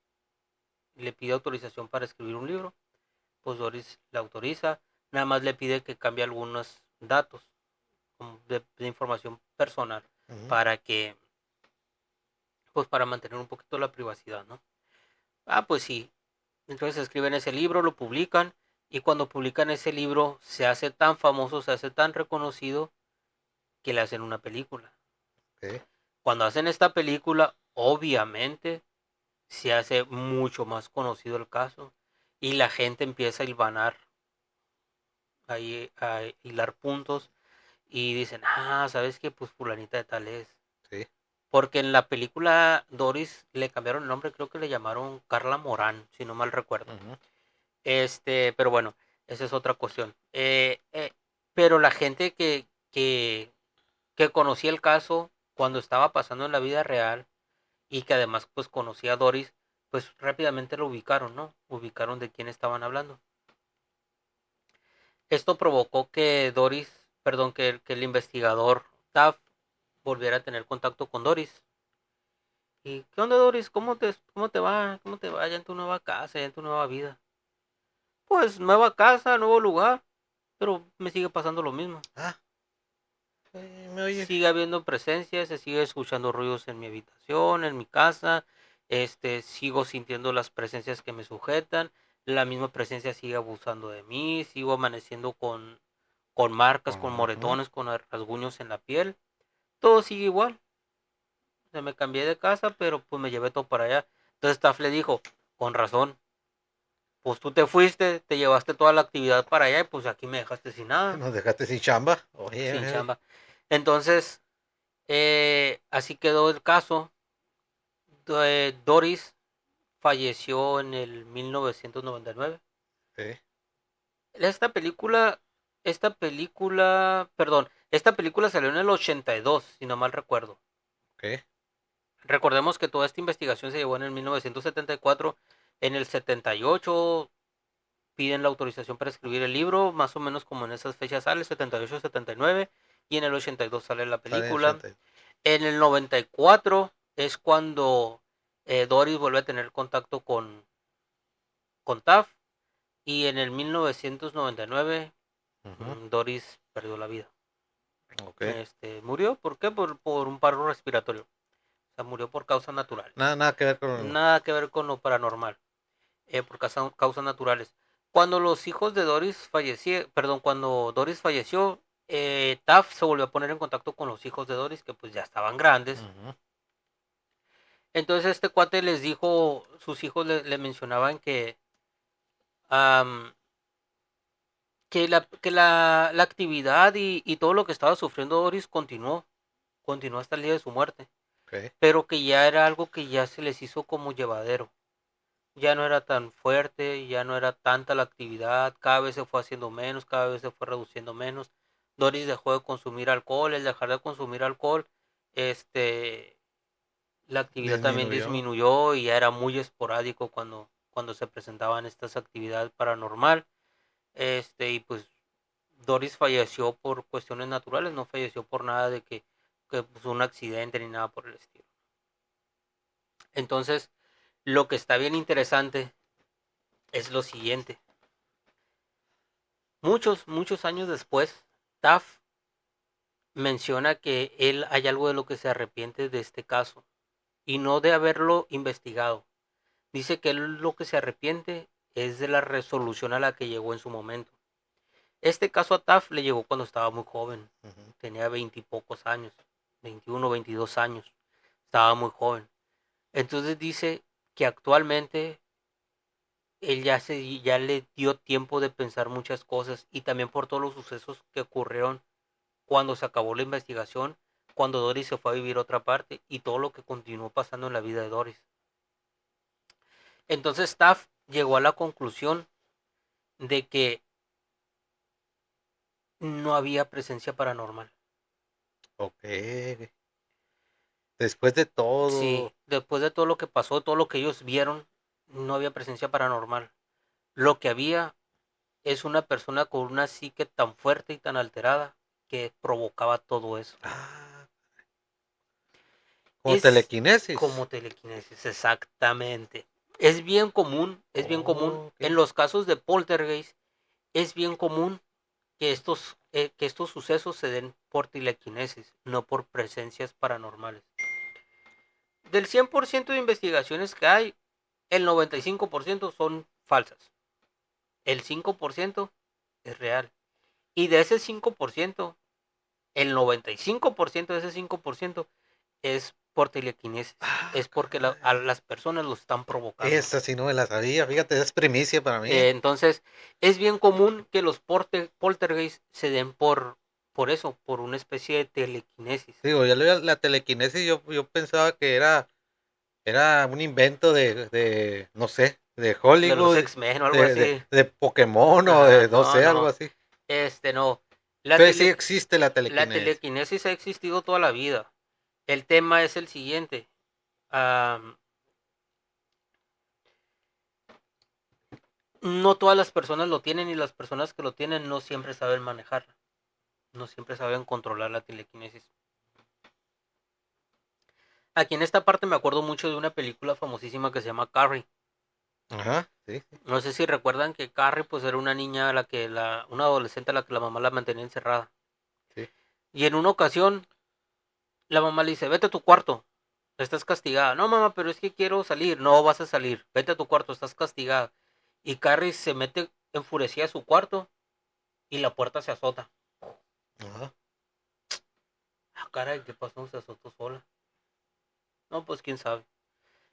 S1: autorización para escribir un libro. Pues Doris la autoriza, nada más le pide que cambie algunos datos de información personal
S2: Ujú.
S1: para que, pues para mantener un poquito la privacidad, ¿no? Ah, pues sí. Entonces escriben ese libro, lo publican y cuando publican ese libro se hace tan famoso, se hace tan reconocido que le hacen una película.
S2: Okay.
S1: Cuando hacen esta película, obviamente se hace mucho más conocido el caso y la gente empieza a hilvanar, a hilar puntos y dicen, ¿sabes qué? Pues fulanita de tal es.
S2: Sí.
S1: Porque en la película Doris le cambiaron el nombre, creo que le llamaron Carla Morán, si no mal recuerdo.
S2: Ujú.
S1: Pero bueno, esa es otra cuestión. Pero la gente que conocía el caso cuando estaba pasando en la vida real y que además pues conocía a Doris, pues rápidamente lo ubicaron, ¿no? Ubicaron de quién estaban hablando. Esto provocó que que el investigador Taft volviera a tener contacto con Doris. ¿Y qué onda, Doris? ¿Cómo te va? ¿Cómo te va ya en tu nueva casa, ya en tu nueva vida? Pues nueva casa, nuevo lugar, pero me sigue pasando lo mismo.
S2: Ah, me oye.
S1: Sigue habiendo presencia, se sigue escuchando ruidos en mi habitación, en mi casa, sigo sintiendo las presencias que me sujetan, la misma presencia sigue abusando de mí, sigo amaneciendo con marcas, con
S2: Ujú.
S1: moretones, con rasguños en la piel, todo sigue igual. O sea, me cambié de casa, pero pues me llevé todo para allá. Entonces Taff le dijo, con razón, pues tú te fuiste, te llevaste toda la actividad para allá y pues aquí me dejaste sin nada,
S2: Nos dejaste sin chamba.
S1: sin
S2: Oye,
S1: chamba. Entonces, así quedó el caso. Doris falleció en el 1999.
S2: sí.
S1: Esta película salió en el 82, si no mal recuerdo.
S2: Okay.
S1: Recordemos que toda esta investigación se llevó en el 1974, en el 78 piden la autorización para escribir el libro, más o menos como en esas fechas sale, 78, 79, y en el 82 sale la película. En el 94 es cuando Doris vuelve a tener contacto con Taft, y en el 1999 Doris perdió la vida.
S2: Okay.
S1: Murió, ¿por qué? Por un paro respiratorio. O sea, murió por causas naturales.
S2: Nada que ver con...
S1: Nada que ver con lo paranormal. Por causas naturales. Cuando los hijos de Doris fallecieron, cuando Doris falleció, Taft se volvió a poner en contacto con los hijos de Doris, que pues ya estaban grandes. Entonces este cuate les dijo, sus hijos le mencionaban que la actividad y todo lo que estaba sufriendo Doris continuó hasta el día de su muerte.
S2: Okay.
S1: Pero que ya era algo que ya se les hizo como llevadero. Ya no era tan fuerte, ya no era tanta la actividad, cada vez se fue haciendo menos, cada vez se fue reduciendo menos. Doris dejó de consumir alcohol, el dejar de consumir alcohol, la actividad también disminuyó y ya era muy esporádico cuando se presentaban estas actividades paranormal. Y pues Doris falleció por cuestiones naturales, no falleció por nada de que pues, un accidente ni nada por el estilo. Entonces, lo que está bien interesante es lo siguiente. Muchos años después, Taft menciona que él hay algo de lo que se arrepiente de este caso y no de haberlo investigado. Dice que él lo que se arrepiente es de la resolución a la que llegó en su momento. Este caso a Taft le llegó cuando estaba muy joven, tenía 20 y pocos años, 21, 22 años, estaba muy joven. Entonces dice que actualmente él ya le dio tiempo de pensar muchas cosas y también por todos los sucesos que ocurrieron cuando se acabó la investigación, cuando Doris se fue a vivir a otra parte y todo lo que continuó pasando en la vida de Doris. Entonces Taft llegó a la conclusión de que no había presencia paranormal.
S2: Ok. Después de todo.
S1: Sí, después de todo lo que pasó, todo lo que ellos vieron, no había presencia paranormal. Lo que había es una persona con una psique tan fuerte y tan alterada que provocaba todo eso.
S2: Como telequinesis.
S1: Como telequinesis, exactamente. Es bien común. Okay. En los casos de poltergeist, es bien común que estos sucesos se den por telequinesis, no por presencias paranormales. Del 100% de investigaciones que hay, el 95% son falsas. El 5% es real. Y de ese 5%, el 95% de ese 5% es por telequinesis. Es porque a las personas lo están provocando.
S2: Esa sí no me la sabía, fíjate, es primicia para mí.
S1: Entonces, es bien común que los poltergeist se den por eso, por una especie de telequinesis.
S2: Digo, ya la telequinesis yo pensaba que era un invento de no sé, de Hollywood. De
S1: los X-Men o algo así.
S2: De Pokémon o de, no sé, algo así.
S1: No.
S2: Pero sí existe la telequinesis.
S1: La telequinesis ha existido toda la vida. El tema es el siguiente. No todas las personas lo tienen y las personas que lo tienen no siempre saben manejarla. No siempre saben controlar la telequinesis. Aquí en esta parte me acuerdo mucho de una película famosísima que se llama Carrie.
S2: Ajá, sí.
S1: No sé si recuerdan que Carrie pues era una niña una adolescente a la que la mamá la mantenía encerrada.
S2: Sí.
S1: Y en una ocasión la mamá le dice, vete a tu cuarto, estás castigada. No, mamá, pero es que quiero salir. No vas a salir, vete a tu cuarto, estás castigada. Y Carrie se mete enfurecida a su cuarto y la puerta se azota.
S2: Ajá.
S1: Caray, ¿qué pasó? Se azotó sola. No, pues quién sabe.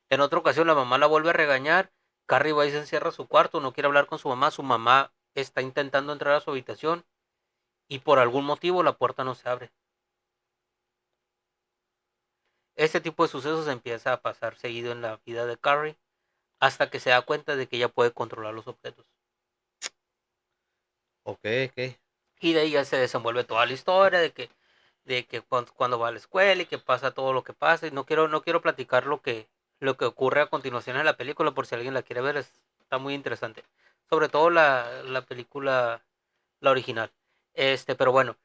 S1: En otra ocasión la mamá la vuelve a regañar. Carrie va y se encierra a su cuarto, no quiere hablar con su mamá. Su mamá está intentando entrar a su habitación y por algún motivo la puerta no se abre. Este tipo de sucesos empieza a pasar seguido en la vida de Carrie hasta que se da cuenta de que ella puede controlar los objetos.
S2: Ok.
S1: Y de ahí ya se desenvuelve toda la historia de que cuando va a la escuela y que pasa todo lo que pasa. Y no quiero platicar lo que ocurre a continuación en la película por si alguien la quiere ver. Está muy interesante. Sobre todo la película, la original. Pero bueno,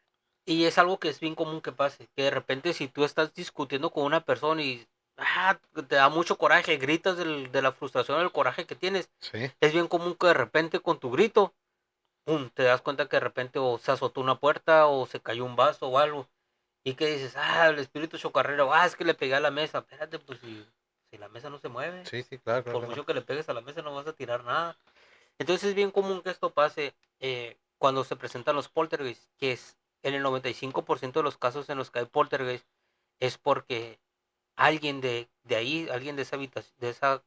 S1: y es algo que es bien común que pase, que de repente si tú estás discutiendo con una persona y te da mucho coraje, gritas de la frustración, del coraje que tienes,
S2: Sí.
S1: es bien común que de repente con tu grito, pum, te das cuenta que de repente o se azotó una puerta o se cayó un vaso o algo. Y que dices, el espíritu chocarrero, es que le pegué a la mesa. Espérate, pues si la mesa no se mueve,
S2: Sí, sí, claro, claro
S1: por
S2: que no.
S1: mucho que le pegues a la mesa no vas a tirar nada. Entonces es bien común que esto pase cuando se presentan los poltergeists, que es en el 95% de los casos en los que hay poltergeist, es porque alguien de ahí, alguien de esa habitación, de esa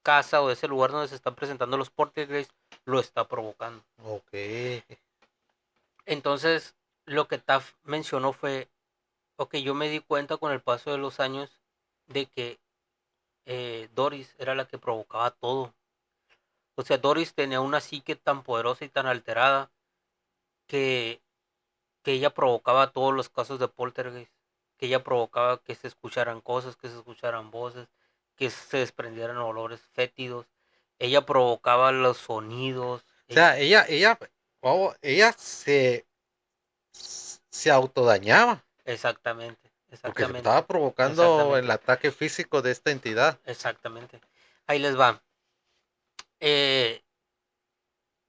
S1: casa o de ese lugar donde se están presentando los poltergeists, lo está provocando.
S2: Ok.
S1: Entonces, lo que Taff mencionó fue, ok, yo me di cuenta con el paso de los años de que Doris era la que provocaba todo. O sea, Doris tenía una psique tan poderosa y tan alterada que, que ella provocaba todos los casos de poltergeist, que ella provocaba que se escucharan cosas, que se escucharan voces, que se desprendieran olores fétidos. Ella provocaba los sonidos.
S2: O sea, ella se autodañaba
S1: Exactamente,
S2: porque se
S1: exactamente,
S2: estaba provocando el
S1: exactamente,
S2: ataque físico de esta entidad.
S1: exactamente. Ahí les va. Eh,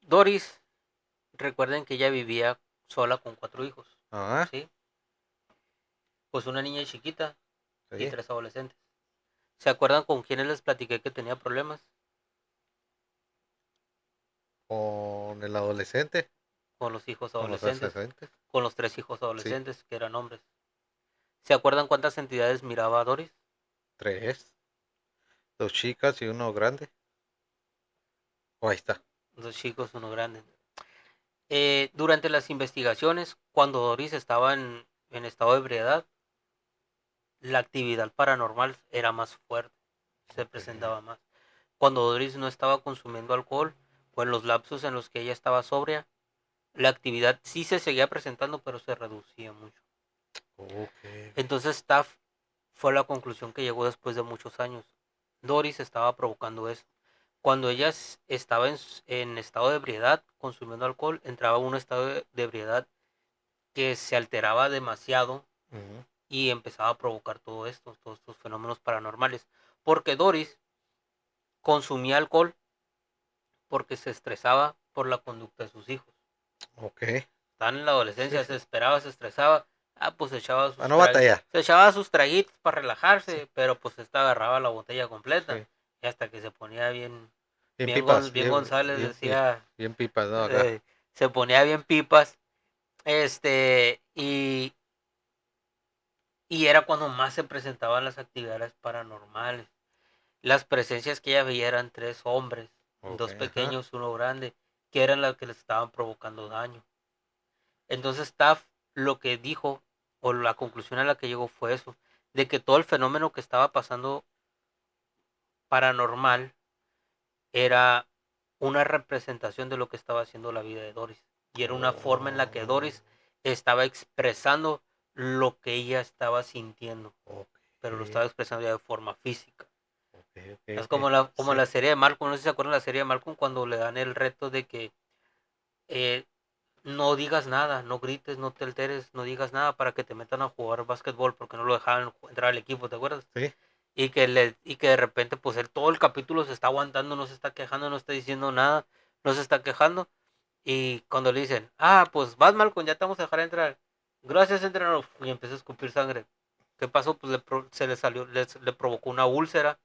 S1: Doris, recuerden que ella vivía sola con 4 hijos,
S2: Ah,
S1: ¿sí? Pues una niña chiquita y
S2: sí,
S1: 3 adolescentes. ¿Se acuerdan con quiénes les platiqué que tenía problemas?
S2: con el adolescente,
S1: Con los hijos
S2: con los
S1: adolescentes,
S2: adolescentes,
S1: con los 3 hijos
S2: sí,
S1: adolescentes que eran hombres. ¿Se acuerdan cuántas entidades miraba a Doris?
S2: 3, 2 chicas y uno grande. Oh, ahí está.
S1: 2 chicos, uno grande. Durante las investigaciones, cuando Doris estaba en estado de ebriedad, la actividad paranormal era más fuerte, se
S2: Ok.
S1: presentaba más. Cuando Doris no estaba consumiendo alcohol o en los lapsos en los que ella estaba sobria, la actividad sí se seguía presentando, pero se reducía mucho.
S2: Ok.
S1: Entonces Staff fue la conclusión que llegó después de muchos años. Doris estaba provocando eso. Cuando ella estaba en estado de ebriedad, consumiendo alcohol, entraba en un estado de ebriedad que se alteraba demasiado
S2: Ujú.
S1: y empezaba a provocar todos estos fenómenos paranormales. Porque Doris consumía alcohol porque se estresaba por la conducta de sus hijos.
S2: Ok.
S1: Estaban en la
S2: Sí,
S1: adolescencia, se
S2: sí.
S1: esperaba, se estresaba, pues
S2: Para no batallar.
S1: se echaba sus traguitos para
S2: Sí,
S1: relajarse, pero pues esta agarraba la botella completa
S2: sí.
S1: y hasta que se ponía bien,
S2: Bien pipas,
S1: Bien González
S2: bien, bien,
S1: decía,
S2: bien pipas, ¿no? Acá.
S1: eh, se ponía bien pipas, este, y, y era cuando más se presentaban las actividades paranormales. Las presencias que ella veía eran 3 hombres,
S2: Ok,
S1: 2 pequeños, uno grande, que eran las que les estaban provocando daño. Entonces Taft lo que dijo, o la conclusión a la que llegó fue eso, de que todo el fenómeno que estaba pasando paranormal era una representación de lo que estaba haciendo la vida de Doris. Y era una forma en la que
S2: oh,
S1: Doris estaba expresando lo que ella estaba sintiendo,
S2: ok,
S1: pero lo estaba expresando ya de forma física.
S2: ok, ok,
S1: Es
S2: ok.
S1: como
S2: Sí,
S1: la serie de Malcolm, no sé si se acuerdan de la serie de Malcolm cuando le dan el reto de que eh, no digas nada, no grites, no te alteres, no digas nada para que te metan a jugar básquetbol porque no lo dejaban entrar al equipo, ¿te acuerdas?
S2: sí.
S1: Y que de repente pues él todo el capítulo se está aguantando, no se está quejando, no está diciendo nada, no se está quejando. Y cuando le dicen, pues vas Malcolm, ya te vamos a dejar entrar. Gracias, entrenador. Y empieza a escupir sangre. ¿Qué pasó? Pues se le salió, le provocó una úlcera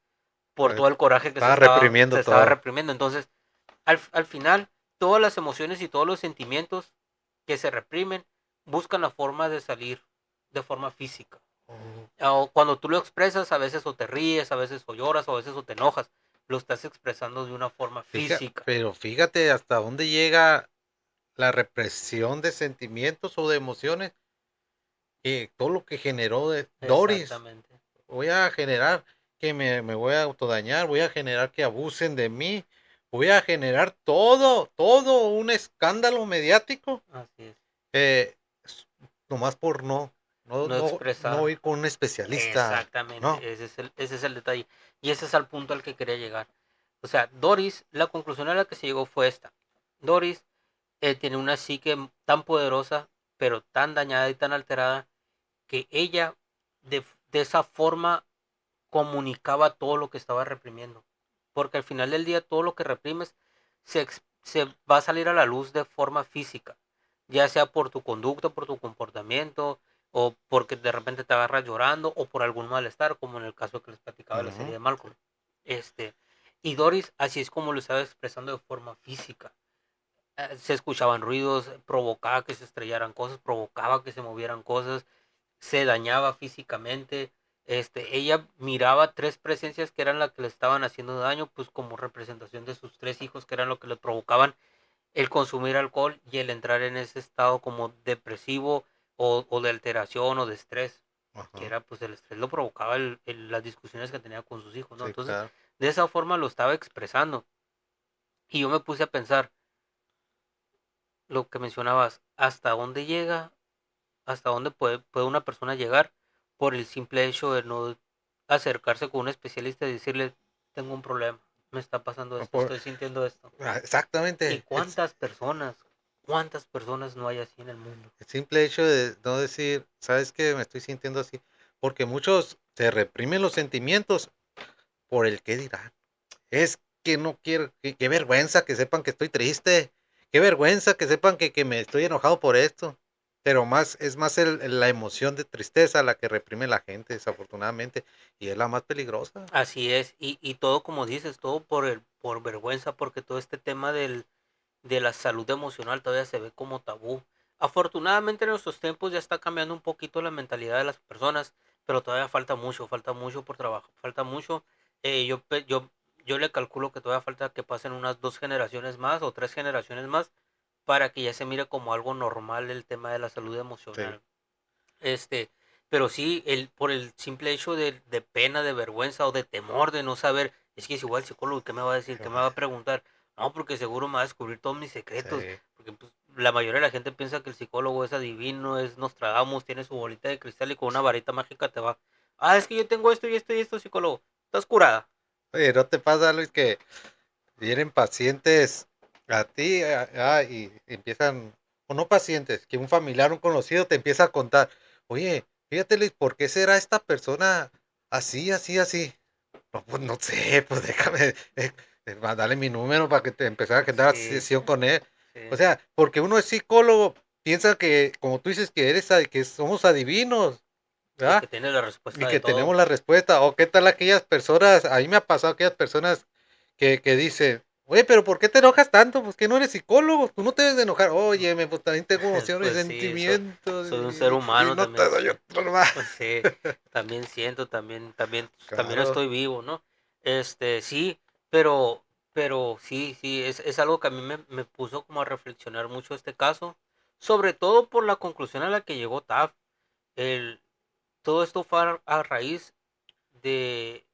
S1: por
S2: Pues,
S1: todo el coraje que
S2: estaba
S1: se
S2: reprimiendo
S1: estaba
S2: todo.
S1: reprimiendo. Entonces, al final, todas las emociones y todos los sentimientos que se reprimen buscan la forma de salir de forma física.
S2: Oh,
S1: O cuando tú lo expresas, a veces o te ríes, a veces o lloras, o a veces o te enojas. Lo estás expresando de una forma física.
S2: pero fíjate hasta dónde llega la represión de sentimientos o de emociones, que todo lo que generó de Doris.
S1: Exactamente.
S2: Voy a generar que me voy a autodañar, voy a generar que abusen de mí, voy a generar todo un escándalo mediático,
S1: Así es.
S2: eh, nomás por
S1: No
S2: no
S1: expresar.
S2: ir con un especialista, ¿no?
S1: Exactamente. Ese es el detalle. Y ese es el punto al que quería llegar. O sea, Doris, la conclusión a la que se llegó fue esta. Doris tiene una psique tan poderosa, pero tan dañada y tan alterada, que ella de esa forma comunicaba todo lo que estaba reprimiendo. Porque al final del día todo lo que reprimes se va a salir a la luz de forma física, ya sea por tu conducta, por tu comportamiento, o porque de repente te agarras llorando, o por algún malestar, como en el caso que les platicaba de la serie
S2: Ujú.
S1: de Malcolm. Este, y Doris así es como lo estaba expresando de forma física. Se escuchaban ruidos, provocaba que se estrellaran cosas, provocaba que se movieran cosas, se dañaba físicamente. Ella miraba tres presencias que eran las que le estaban haciendo daño, pues como representación de sus tres hijos, que eran lo que le provocaban el consumir alcohol y el entrar en ese estado como depresivo o de alteración o de estrés, que
S2: Ajá.
S1: era pues el estrés lo provocaba las discusiones que tenía con sus hijos, ¿no?
S2: Sí,
S1: Entonces,
S2: claro.
S1: de esa forma lo estaba expresando. Y yo me puse a pensar, lo que mencionabas, ¿hasta dónde llega? ¿Hasta dónde puede una persona llegar por el simple hecho de no acercarse con un especialista y decirle, tengo un problema, me está pasando
S2: No
S1: esto,
S2: por-
S1: estoy sintiendo esto? ¿Y
S2: Exactamente.
S1: cuántas personas no hay así en el mundo?
S2: El simple hecho de no decir, ¿sabes qué? Me estoy sintiendo así. Porque muchos se reprimen los sentimientos por el qué dirán. Es que no quiero, qué vergüenza que sepan que estoy triste. Qué vergüenza que sepan que me estoy enojado por esto. Pero más, es más la emoción de tristeza la que reprime la gente, desafortunadamente. Y es la más peligrosa.
S1: Así es, y todo como dices, todo por vergüenza, porque todo este tema de la salud emocional todavía se ve como tabú. Afortunadamente en nuestros tiempos ya está cambiando un poquito la mentalidad de las personas, pero todavía falta mucho por trabajo, falta mucho. Yo le calculo que todavía falta que pasen unas 2 generaciones más o 3 generaciones más para que ya se mire como algo normal el tema de la salud
S2: Sí.
S1: emocional. Este, pero sí, por el simple hecho de pena, de vergüenza o de temor de no saber, es que es igual el psicólogo, ¿qué me va a decir? ¿Qué me va a preguntar? No, porque seguro me va a descubrir todos mis secretos,
S2: Sí.
S1: porque pues, la mayoría de la gente piensa que el psicólogo es adivino, es Nostradamus, tiene su bolita de cristal y con una varita mágica te va. Ah, es que yo tengo esto y esto y esto, psicólogo. Estás curada.
S2: Oye, ¿no te pasa, Luis, que vienen pacientes a ti y empiezan, o no pacientes, que un familiar, un conocido te empieza a contar, oye, fíjate Luis, ¿por qué será esta persona así, así, así? No, pues no sé, pues déjame, dale mi número para que te empezara a agendar
S1: Sí,
S2: sesión con él. O
S1: sí.
S2: sea, porque uno es psicólogo, piensa que, como tú dices, que que somos adivinos,
S1: Y
S2: ¿verdad?
S1: que tiene la
S2: Y
S1: respuesta de
S2: que
S1: todo.
S2: tenemos la respuesta. O qué tal aquellas personas, a mí me ha pasado aquellas personas que dicen, oye, pero ¿por qué te enojas tanto? Pues que no eres psicólogo, tú no te debes de enojar. Oye, pues también tengo emociones y
S1: Pues sí,
S2: sentimientos
S1: soy un ser
S2: y
S1: humano
S2: no te
S1: también,
S2: doy
S1: sí.
S2: otro más.
S1: Pues sí, también siento, también
S2: Claro,
S1: estoy vivo, ¿no? Sí, pero sí, es algo que a mí me puso como a reflexionar mucho este caso, sobre todo por la conclusión a la que llegó Taft. El, todo esto fue a raíz de,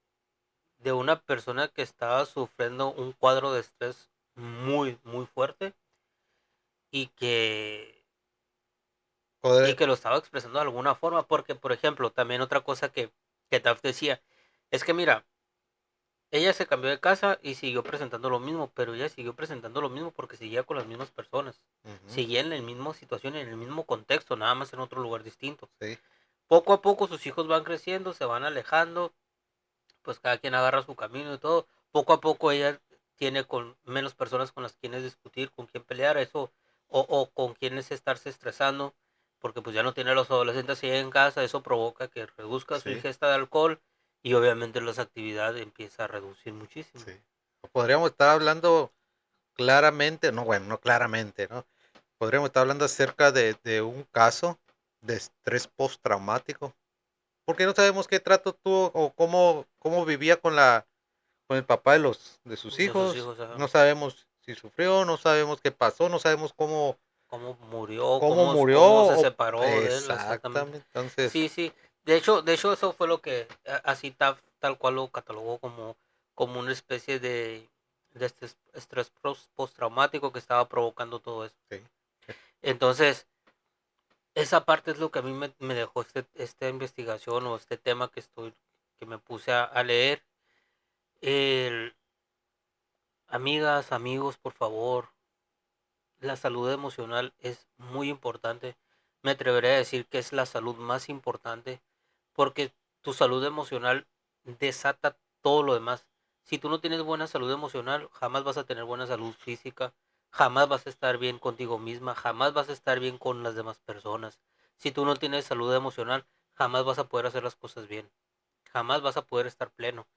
S1: de una persona que estaba sufriendo un cuadro de estrés muy, muy fuerte y y
S2: poder,
S1: que lo estaba expresando de alguna forma, porque, por ejemplo, también otra cosa que Taft decía, es que mira, ella se cambió de casa y siguió presentando lo mismo, pero ella siguió presentando lo mismo porque seguía con las mismas personas,
S2: ujú,
S1: seguía en la misma situación, en el mismo contexto, nada más en otro lugar distinto.
S2: sí,
S1: Poco a poco sus hijos van creciendo, se van alejando, pues cada quien agarra su camino y todo. Poco a poco ella tiene con menos personas con las quienes discutir, con quién pelear, eso, o con quienes estarse estresando, porque pues ya no tiene a los adolescentes ahí en casa, eso provoca que reduzca su
S2: sí,
S1: ingesta de alcohol y obviamente las actividades empieza a reducir muchísimo.
S2: sí. O podríamos estar hablando claramente, no, bueno, no claramente, ¿no? Podríamos estar hablando acerca de un caso de estrés postraumático, porque no sabemos qué trato tuvo o cómo vivía con el papá de sus
S1: De sus
S2: hijos.
S1: hijos, ajá.
S2: No sabemos si sufrió, no sabemos qué pasó, no sabemos
S1: Cómo murió,
S2: cómo murió.
S1: cómo se separó de él, exactamente.
S2: Exactamente. Entonces,
S1: Sí, sí. De hecho eso fue lo que así tal cual lo catalogó como una especie de este estrés postraumático que estaba provocando todo eso.
S2: sí.
S1: Entonces, esa parte es lo que a mí me dejó esta investigación o este tema que me puse a leer. El, amigas, amigos, por favor, la salud emocional es muy importante. Me atreveré a decir que es la salud más importante porque tu salud emocional desata todo lo demás. Si tú no tienes buena salud emocional, jamás vas a tener buena salud física, jamás vas a estar bien contigo misma, jamás vas a estar bien con las demás personas. Si tú no tienes salud emocional, jamás vas a poder hacer las cosas bien, jamás vas a poder estar pleno.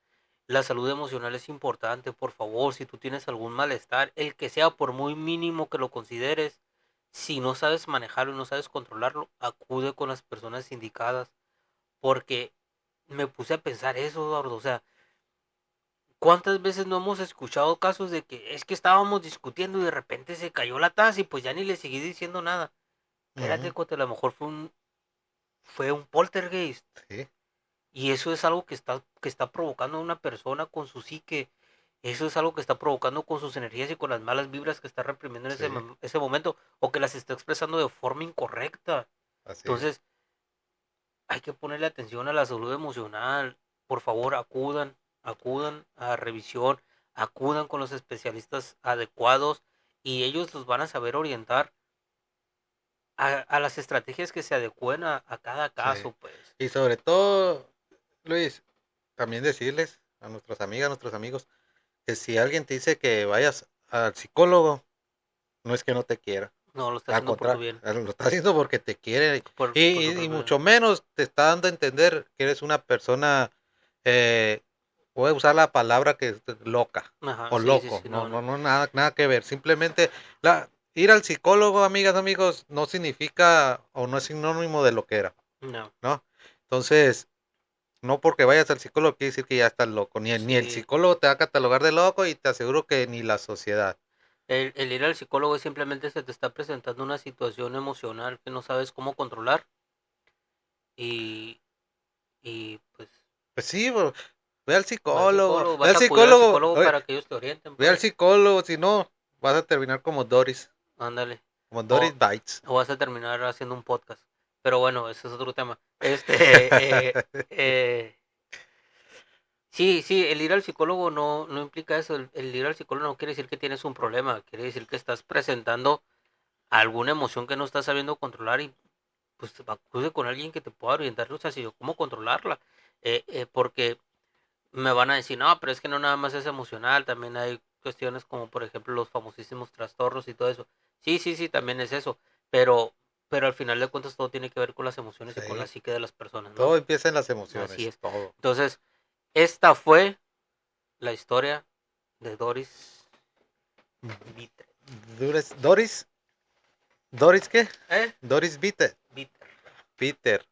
S1: La salud emocional es importante, por favor, si tú tienes algún malestar, el que sea por muy mínimo que lo consideres, si no sabes manejarlo y no sabes controlarlo, acude con las personas indicadas, porque me puse a pensar eso, Eduardo, o sea, ¿cuántas veces no hemos escuchado casos de que es que estábamos discutiendo y de repente se cayó la taza y pues ya ni le seguí diciendo nada? Espérate,
S2: Ujú,
S1: cuate, a lo mejor fue un poltergeist.
S2: sí,
S1: Y eso es algo que está provocando a una persona con su psique. Eso es algo que está provocando con sus energías y con las malas vibras que está reprimiendo en
S2: sí,
S1: ese momento o que las está expresando de forma incorrecta.
S2: así es.
S1: Entonces, hay que ponerle atención a la salud emocional. Por favor, acudan a revisión, acudan con los especialistas adecuados y ellos los van a saber orientar a las estrategias que se adecuen a cada
S2: Sí.
S1: caso, pues.
S2: Y sobre todo, Luis, también decirles a nuestras amigas, a nuestros amigos, que si alguien te dice que vayas al psicólogo, no es que no te quiera.
S1: No, lo está
S2: Al
S1: haciendo por tu
S2: contrario,
S1: bien,
S2: lo está haciendo porque te quiere.
S1: por su
S2: Y
S1: propio bien.
S2: mucho menos te está dando a entender que eres una persona, eh, voy a usar la palabra que es loca
S1: Ajá,
S2: o
S1: sí, sí,
S2: loco.
S1: sí,
S2: No,
S1: no,
S2: no,
S1: no.
S2: no, nada que ver. Simplemente ir al psicólogo, amigas, amigos, no significa o no es sinónimo de lo que era,
S1: No,
S2: ¿no? Entonces, no porque vayas al psicólogo quiere decir que ya estás loco. Ni el
S1: sí.
S2: psicólogo te va a catalogar de loco y te aseguro que ni la sociedad.
S1: El ir al psicólogo es simplemente se te está presentando una situación emocional que no sabes cómo controlar y, y pues
S2: Pues sí, bro, ve al
S1: va al
S2: psicólogo,
S1: psicólogo,
S2: ve
S1: vas
S2: al
S1: a acudir al
S2: psicólogo,
S1: psicólogo
S2: oye,
S1: para que ellos te orienten,
S2: ve al
S1: pues,
S2: psicólogo, si no, vas a terminar
S1: ándale.
S2: como
S1: O,
S2: Doris Bites.
S1: o vas a terminar haciendo un podcast. Pero bueno, ese es otro tema. Sí, sí, el ir al psicólogo no implica eso. El ir al psicólogo no quiere decir que tienes un problema, quiere decir que estás presentando alguna emoción que no estás sabiendo controlar y pues acude con alguien que te pueda orientar, o sea, si cómo controlarla. Porque me van a decir, no, pero es que no nada más es emocional, también hay cuestiones como por ejemplo los famosísimos trastornos y todo eso. Sí, sí, sí, también es eso, pero, pero al final de cuentas todo tiene que ver con las emociones y con la
S2: Sí,
S1: psique de las personas, ¿no?
S2: todo empieza en las
S1: Así
S2: emociones,
S1: es.
S2: todo.
S1: Entonces, esta fue la historia de Doris Bitter.
S2: Doris, ¿Doris qué?
S1: ¿Eh?
S2: Doris Bitter.
S1: Bitter.
S2: Peter.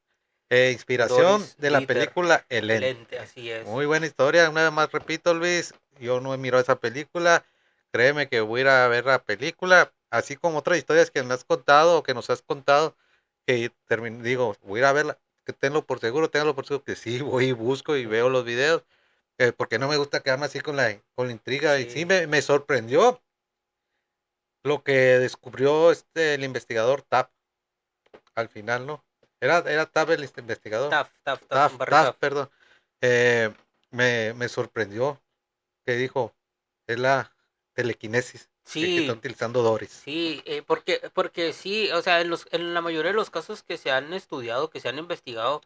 S2: Inspiración
S1: Doris
S2: de la
S1: Bitter.
S2: película El
S1: El
S2: Ente.
S1: ente, así es.
S2: Muy buena historia. Una vez más repito, Luis, yo no he mirado esa película. Créeme que voy a ir a ver la película. Así como otras historias que me has contado o que nos has contado. Que digo, voy a ir a verla. Que tenlo por seguro que sí, voy y busco y veo los videos. Porque no me gusta quedarme así con la intriga. Y sí,
S1: Sí.
S2: me sorprendió lo que descubrió el investigador Tapp al final, ¿no? Era Tapp el investigador.
S1: Tough, tough, tough.
S2: Taft,
S1: Barry
S2: Taft,
S1: tough.
S2: perdón. Eh, me sorprendió que dijo, es la telequinesis que está
S1: Sí,
S2: utilizando Doris.
S1: sí, porque sí, o sea, en la mayoría de los casos que se han estudiado, que se han investigado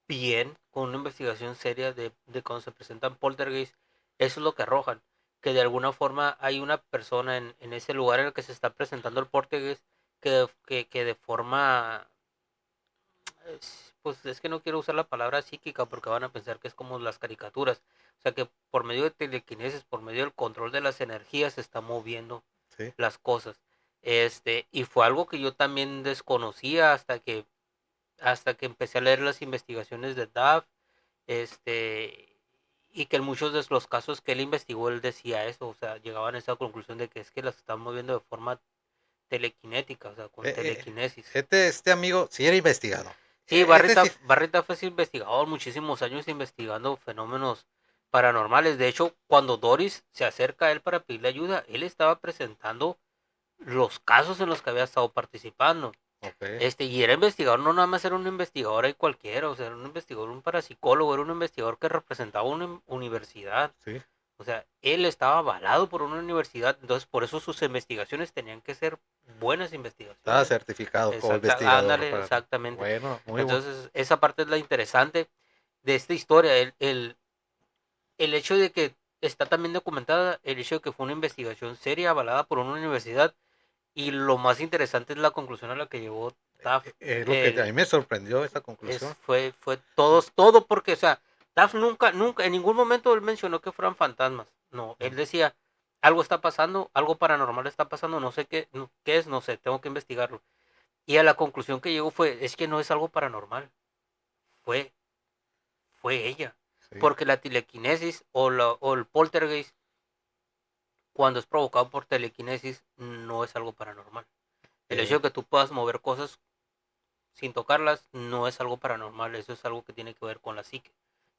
S1: bien, con una investigación seria de cuando se presentan poltergeist, eso es lo que arrojan, que de alguna forma hay una persona en ese lugar en el que se está presentando el poltergeist que de forma, pues es que no quiero usar la palabra psíquica porque van a pensar que es como las caricaturas, o sea que por medio de telequinesis, por medio del control de las energías se está moviendo
S2: Sí.
S1: las cosas. Y fue algo que yo también desconocía hasta que empecé a leer las investigaciones de DAF, y que en muchos de los casos que él investigó, él decía eso, o sea, llegaban a esa conclusión de que es que las están moviendo de forma telequinética, o sea, con telequinesis.
S2: Este amigo sí era investigado.
S1: Sí,
S2: Ese sí.
S1: Barry Taff es investigador, muchísimos años investigando fenómenos paranormales. De hecho, cuando Doris se acerca a él para pedirle ayuda, él estaba presentando los casos en los que había estado participando.
S2: Ok.
S1: Y era investigador, no nada más era un investigador ahí cualquiera, o sea, era un investigador, un parapsicólogo, era un investigador que representaba una universidad.
S2: Sí.
S1: O sea, él estaba avalado por una universidad, entonces por eso sus investigaciones tenían que ser buenas
S2: Estaba
S1: investigaciones.
S2: certificado como
S1: Exacta,
S2: investigador.
S1: ándale, exactamente.
S2: Bueno, muy bueno.
S1: Entonces, esa parte es la interesante de esta historia, el hecho de que está también documentada, el hecho de que fue una investigación seria, avalada por una universidad, y lo más interesante es la conclusión a la que llegó Taft.
S2: Es lo que a mí me sorprendió esa conclusión.
S1: Fue todo porque, o sea, Taft nunca, en ningún momento él mencionó que fueran fantasmas. No, él decía, algo está pasando, algo paranormal está pasando, no sé qué es, no sé, tengo que investigarlo. Y a la conclusión que llegó es que no es algo paranormal, fue, fue ella.
S2: Sí.
S1: Porque la telequinesis o el poltergeist, cuando es provocado por telequinesis, no es algo paranormal. El hecho de que tú puedas mover cosas sin tocarlas no es algo paranormal, eso es algo que tiene que ver con la psique.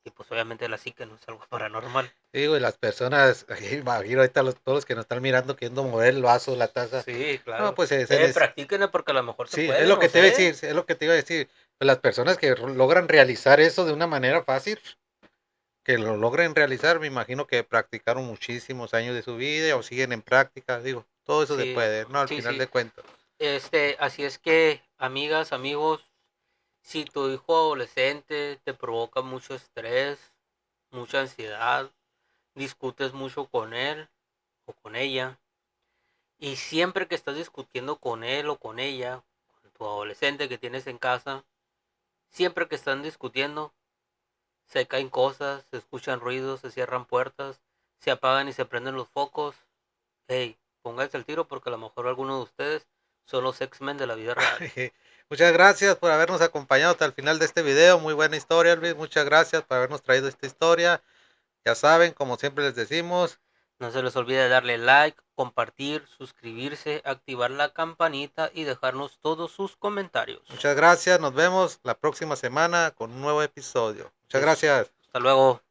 S1: Y pues obviamente la psique no es algo paranormal.
S2: Digo, y las personas, imagino ahorita todos los que nos están mirando queriendo mover el vaso, la taza.
S1: Sí, claro.
S2: No, pues
S1: Practíquenlo porque a lo mejor se
S2: sí,
S1: puede,
S2: es lo
S1: no
S2: que te iba a
S1: sé.
S2: decir, es lo que te iba a decir. Pues las personas que logran realizar eso de una manera fácil, que lo logren realizar, me imagino que practicaron muchísimos años de su vida o siguen en práctica, digo, todo eso se
S1: Sí,
S2: puede, ¿no? Al
S1: sí,
S2: final
S1: sí.
S2: de cuentas.
S1: Así es que, amigas, amigos, si tu hijo adolescente te provoca mucho estrés, mucha ansiedad, discutes mucho con él o con ella, y siempre que estás discutiendo con él o con ella, con tu adolescente que tienes en casa, siempre que están discutiendo, se caen cosas, se escuchan ruidos, se cierran puertas, se apagan y se prenden los focos. Hey, pónganse al tiro porque a lo mejor algunos de ustedes son los X-Men de la vida real.
S2: Muchas gracias por habernos acompañado hasta el final de este video. Muy buena historia, Luis. Muchas gracias por habernos traído esta historia. Ya saben, como siempre les decimos,
S1: no se les olvide darle like, compartir, suscribirse, activar la campanita y dejarnos todos sus comentarios.
S2: Muchas gracias. Nos vemos la próxima semana con un nuevo episodio. Muchas gracias.
S1: Hasta luego.